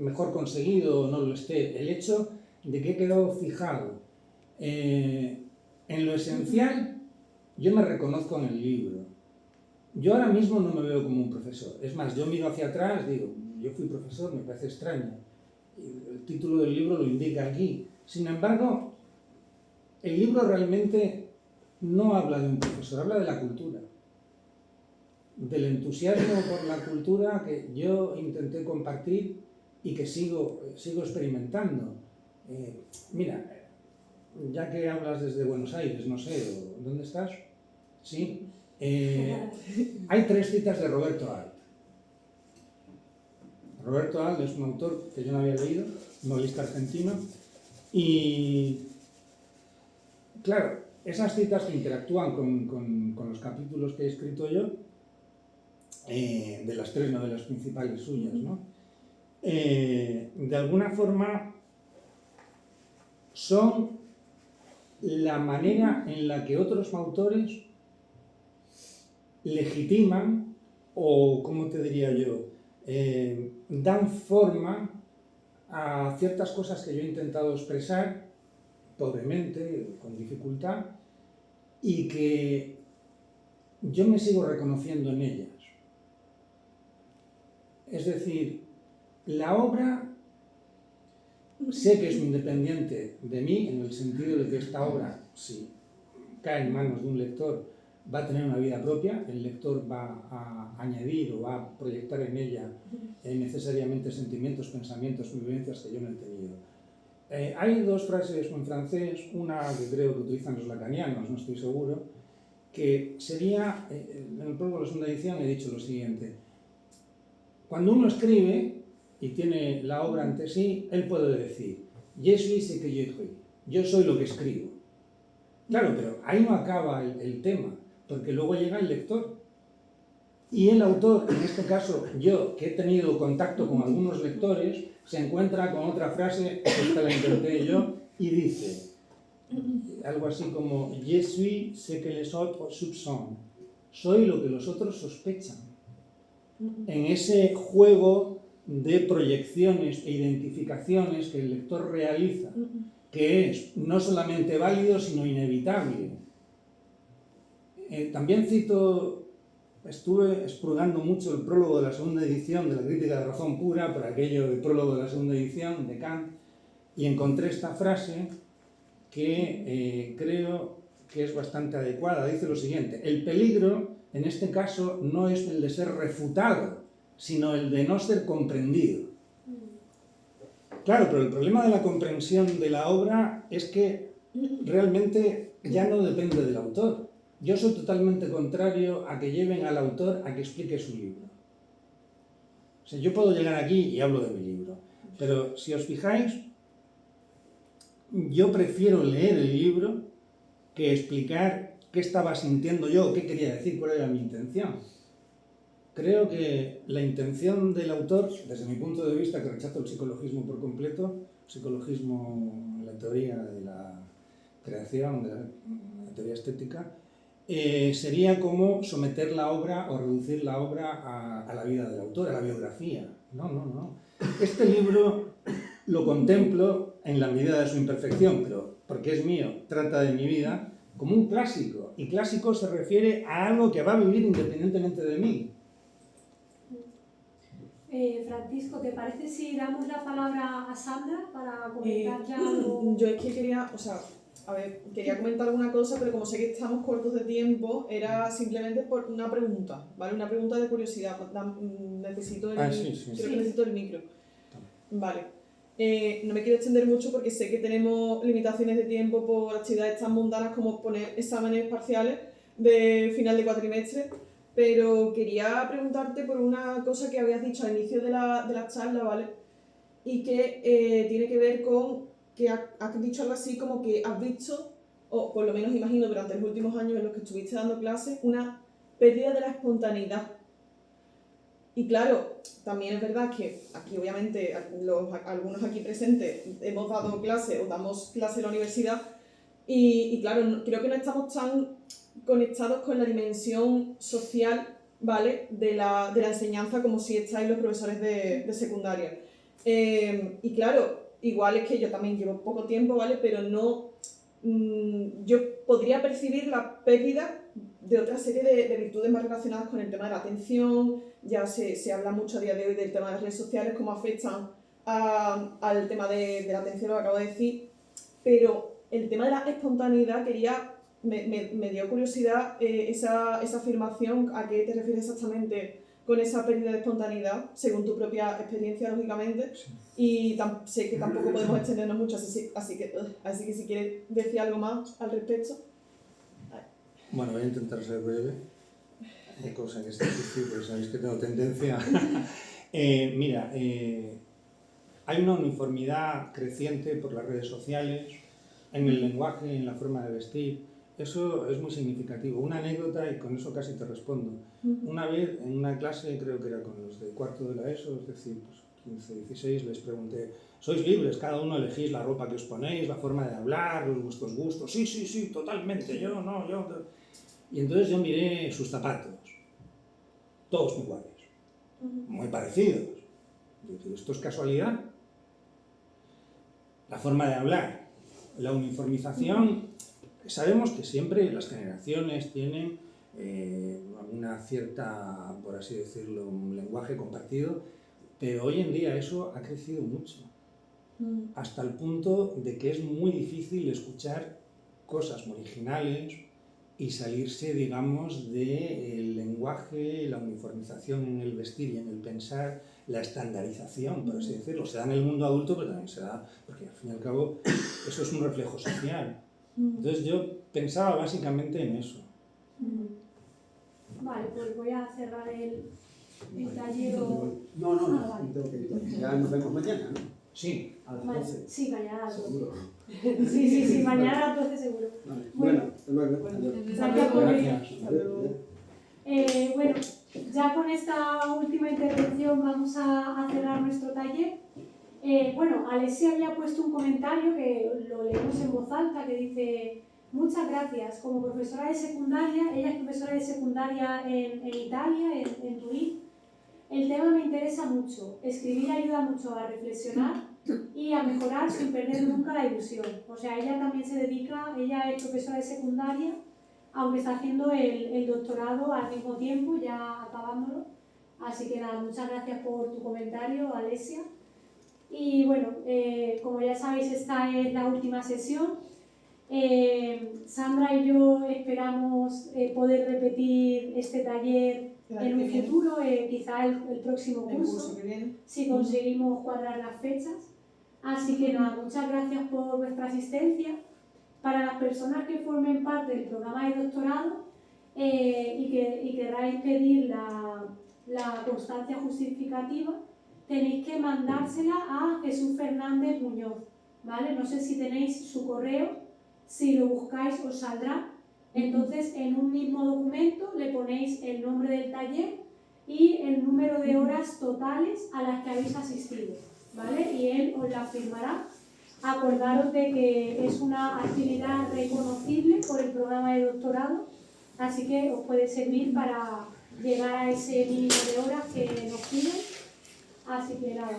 mejor conseguido o no lo esté, el hecho de que he quedado fijado en lo esencial. Yo me reconozco en el libro. Yo ahora mismo no me veo como un profesor. Es más, yo miro hacia atrás, digo, yo fui profesor, me parece extraño. El título del libro lo indica aquí. Sin embargo, el libro realmente no habla de un profesor, habla de la cultura. Del entusiasmo por la cultura que yo intenté compartir y que sigo experimentando. Mira, ya que hablas desde Buenos Aires, no sé, ¿dónde estás? Sí. Hay 3 citas de Roberto Alt. Roberto Alt es un autor que yo no había leído, novelista argentino, y claro, esas citas que interactúan con los capítulos que he escrito yo, de las 3 novelas principales suyas, ¿no? De alguna forma son la manera en la que otros autores legitiman, o, ¿cómo te diría yo?, dan forma a ciertas cosas que yo he intentado expresar, pobremente, con dificultad, y que yo me sigo reconociendo en ellas. Es decir, la obra sé que es independiente de mí, en el sentido de que esta obra, si cae en manos de un lector, va a tener una vida propia, el lector va a añadir o va a proyectar en ella necesariamente sentimientos, pensamientos, vivencias que yo no he tenido. Hay 2 frases en francés, una que creo que utilizan los lacanianos, no estoy seguro, que sería, en el prólogo de la segunda edición he dicho lo siguiente: cuando uno escribe y tiene la obra ante sí, él puede decir, je suis ce que j'écris, yo soy lo que escribo. Claro, pero ahí no acaba el tema, porque luego llega el lector. Y el autor, en este caso yo, que he tenido contacto con algunos lectores, se encuentra con otra frase, esta la inventé yo, y dice algo así como je suis ce que les autres soupçonnent, soy lo que los otros sospechan. En ese juego de proyecciones e identificaciones que el lector realiza, que es no solamente válido, sino inevitable. También cito, estuve expurgando mucho el prólogo de la segunda edición de la Crítica de Razón Pura, por aquello del prólogo de la segunda edición de Kant, y encontré esta frase que creo que es bastante adecuada. Dice lo siguiente: el peligro, en este caso, no es el de ser refutado, sino el de no ser comprendido. Claro, pero el problema de la comprensión de la obra es que realmente ya no depende del autor. Yo soy totalmente contrario a que lleven al autor a que explique su libro. O sea, yo puedo llegar aquí y hablo de mi libro, pero si os fijáis, yo prefiero leer el libro que explicar qué estaba sintiendo yo, qué quería decir, cuál era mi intención. Creo que la intención del autor, desde mi punto de vista, que rechazo el psicologismo por completo, psicologismo, la teoría de la creación, de la teoría estética, sería como someter la obra o reducir la obra a la vida del autor, a la biografía. No. Este libro lo contemplo en la medida de su imperfección, pero porque es mío, trata de mi vida, como un clásico. Y clásico se refiere a algo que va a vivir independientemente de mí. Francisco, ¿te parece si damos la palabra a Sandra para comentar ya algo? Yo es que quería comentar alguna cosa, pero como sé que estamos cortos de tiempo, era simplemente por una pregunta, ¿vale? Una pregunta de curiosidad. Necesito el micro. Vale. No me quiero extender mucho porque sé que tenemos limitaciones de tiempo por actividades tan mundanas como poner exámenes parciales de final de cuatrimestre, pero quería preguntarte por una cosa que habías dicho al inicio de la charla, ¿vale? Y que tiene que ver con que has dicho algo así como que has visto, o por lo menos imagino durante los últimos años en los que estuviste dando clases, una pérdida de la espontaneidad. Y claro, también es verdad que aquí obviamente algunos aquí presentes hemos dado clase o damos clase en la universidad y claro, creo que no estamos tan conectados con la dimensión social, ¿vale? de la enseñanza como si estáis los profesores de secundaria. Y claro, igual es que yo también llevo poco tiempo, ¿vale? Pero no, yo podría percibir la pérdida de otra serie de virtudes más relacionadas con el tema de la atención. Ya se habla mucho a día de hoy del tema de las redes sociales, cómo afectan al tema de la atención, lo que acabo de decir, pero el tema de la espontaneidad me dio curiosidad esa afirmación. ¿A qué te refieres exactamente con esa pérdida de espontaneidad, según tu propia experiencia, lógicamente? Sí. Y sé que tampoco podemos extendernos mucho, así que si quieres decir algo más al respecto. Bueno, voy a intentar ser breve, cosa que es difícil, porque sabéis que tengo tendencia. Mira, hay una uniformidad creciente por las redes sociales, en el lenguaje, en la forma de vestir. Eso es muy significativo. Una anécdota, y con eso casi te respondo. Una vez en una clase, creo que era con los de cuarto de la ESO, es decir, pues 15, 16, les pregunté: ¿sois libres? Cada uno elegís la ropa que os ponéis, la forma de hablar, vuestros gustos. Sí, totalmente, yo. Y entonces yo miré sus zapatos, todos iguales, muy parecidos. Digo, ¿esto es casualidad? La forma de hablar, la uniformización. Sabemos que siempre las generaciones tienen una cierta, por así decirlo, un lenguaje compartido, pero hoy en día eso ha crecido mucho, hasta el punto de que es muy difícil escuchar cosas muy originales y salirse, digamos, del lenguaje, la uniformización en el vestir y en el pensar, la estandarización, por así decirlo. Se da en el mundo adulto, pero también se da, porque al fin y al cabo eso es un reflejo social. Entonces yo pensaba básicamente en eso, Vale, pues voy a cerrar el taller. No, vale. tengo que ir. Ya nos vemos mañana, ¿no? Sí. A las 12. Sí, mañana a las 12. Seguro. Sí, mañana a las 12 seguro. Vale. Bueno, Hasta luego. Adiós. Gracias por venir. Gracias. Adiós. Bueno, ya con esta última intervención vamos a cerrar nuestro taller. Bueno, Alessia había puesto un comentario que lo leemos en voz alta que dice: muchas gracias. Como profesora de secundaria, ella es profesora de secundaria en Italia, en Turín. El tema me interesa mucho. Escribir ayuda mucho a reflexionar y a mejorar sin perder nunca la ilusión. O sea, ella también se dedica, ella es profesora de secundaria, aunque está haciendo el doctorado al mismo tiempo, ya acabándolo. Así que nada, muchas gracias por tu comentario, Alessia. Y bueno, como ya sabéis, esta es la última sesión. Sandra y yo esperamos poder repetir este taller en un futuro, quizá el próximo curso, que viene. si conseguimos cuadrar las fechas. Así que nada, muchas gracias por vuestra asistencia. Para las personas que formen parte del programa de doctorado y queráis pedir la constancia justificativa, tenéis que mandársela a Jesús Fernández Muñoz, ¿vale? No sé si tenéis su correo, si lo buscáis os saldrá. Entonces, en un mismo documento le ponéis el nombre del taller y el número de horas totales a las que habéis asistido, ¿vale? Y él os la firmará. Acordaros de que es una actividad reconocible por el programa de doctorado, así que os puede servir para llegar a ese mínimo de horas que nos piden. Así que nada.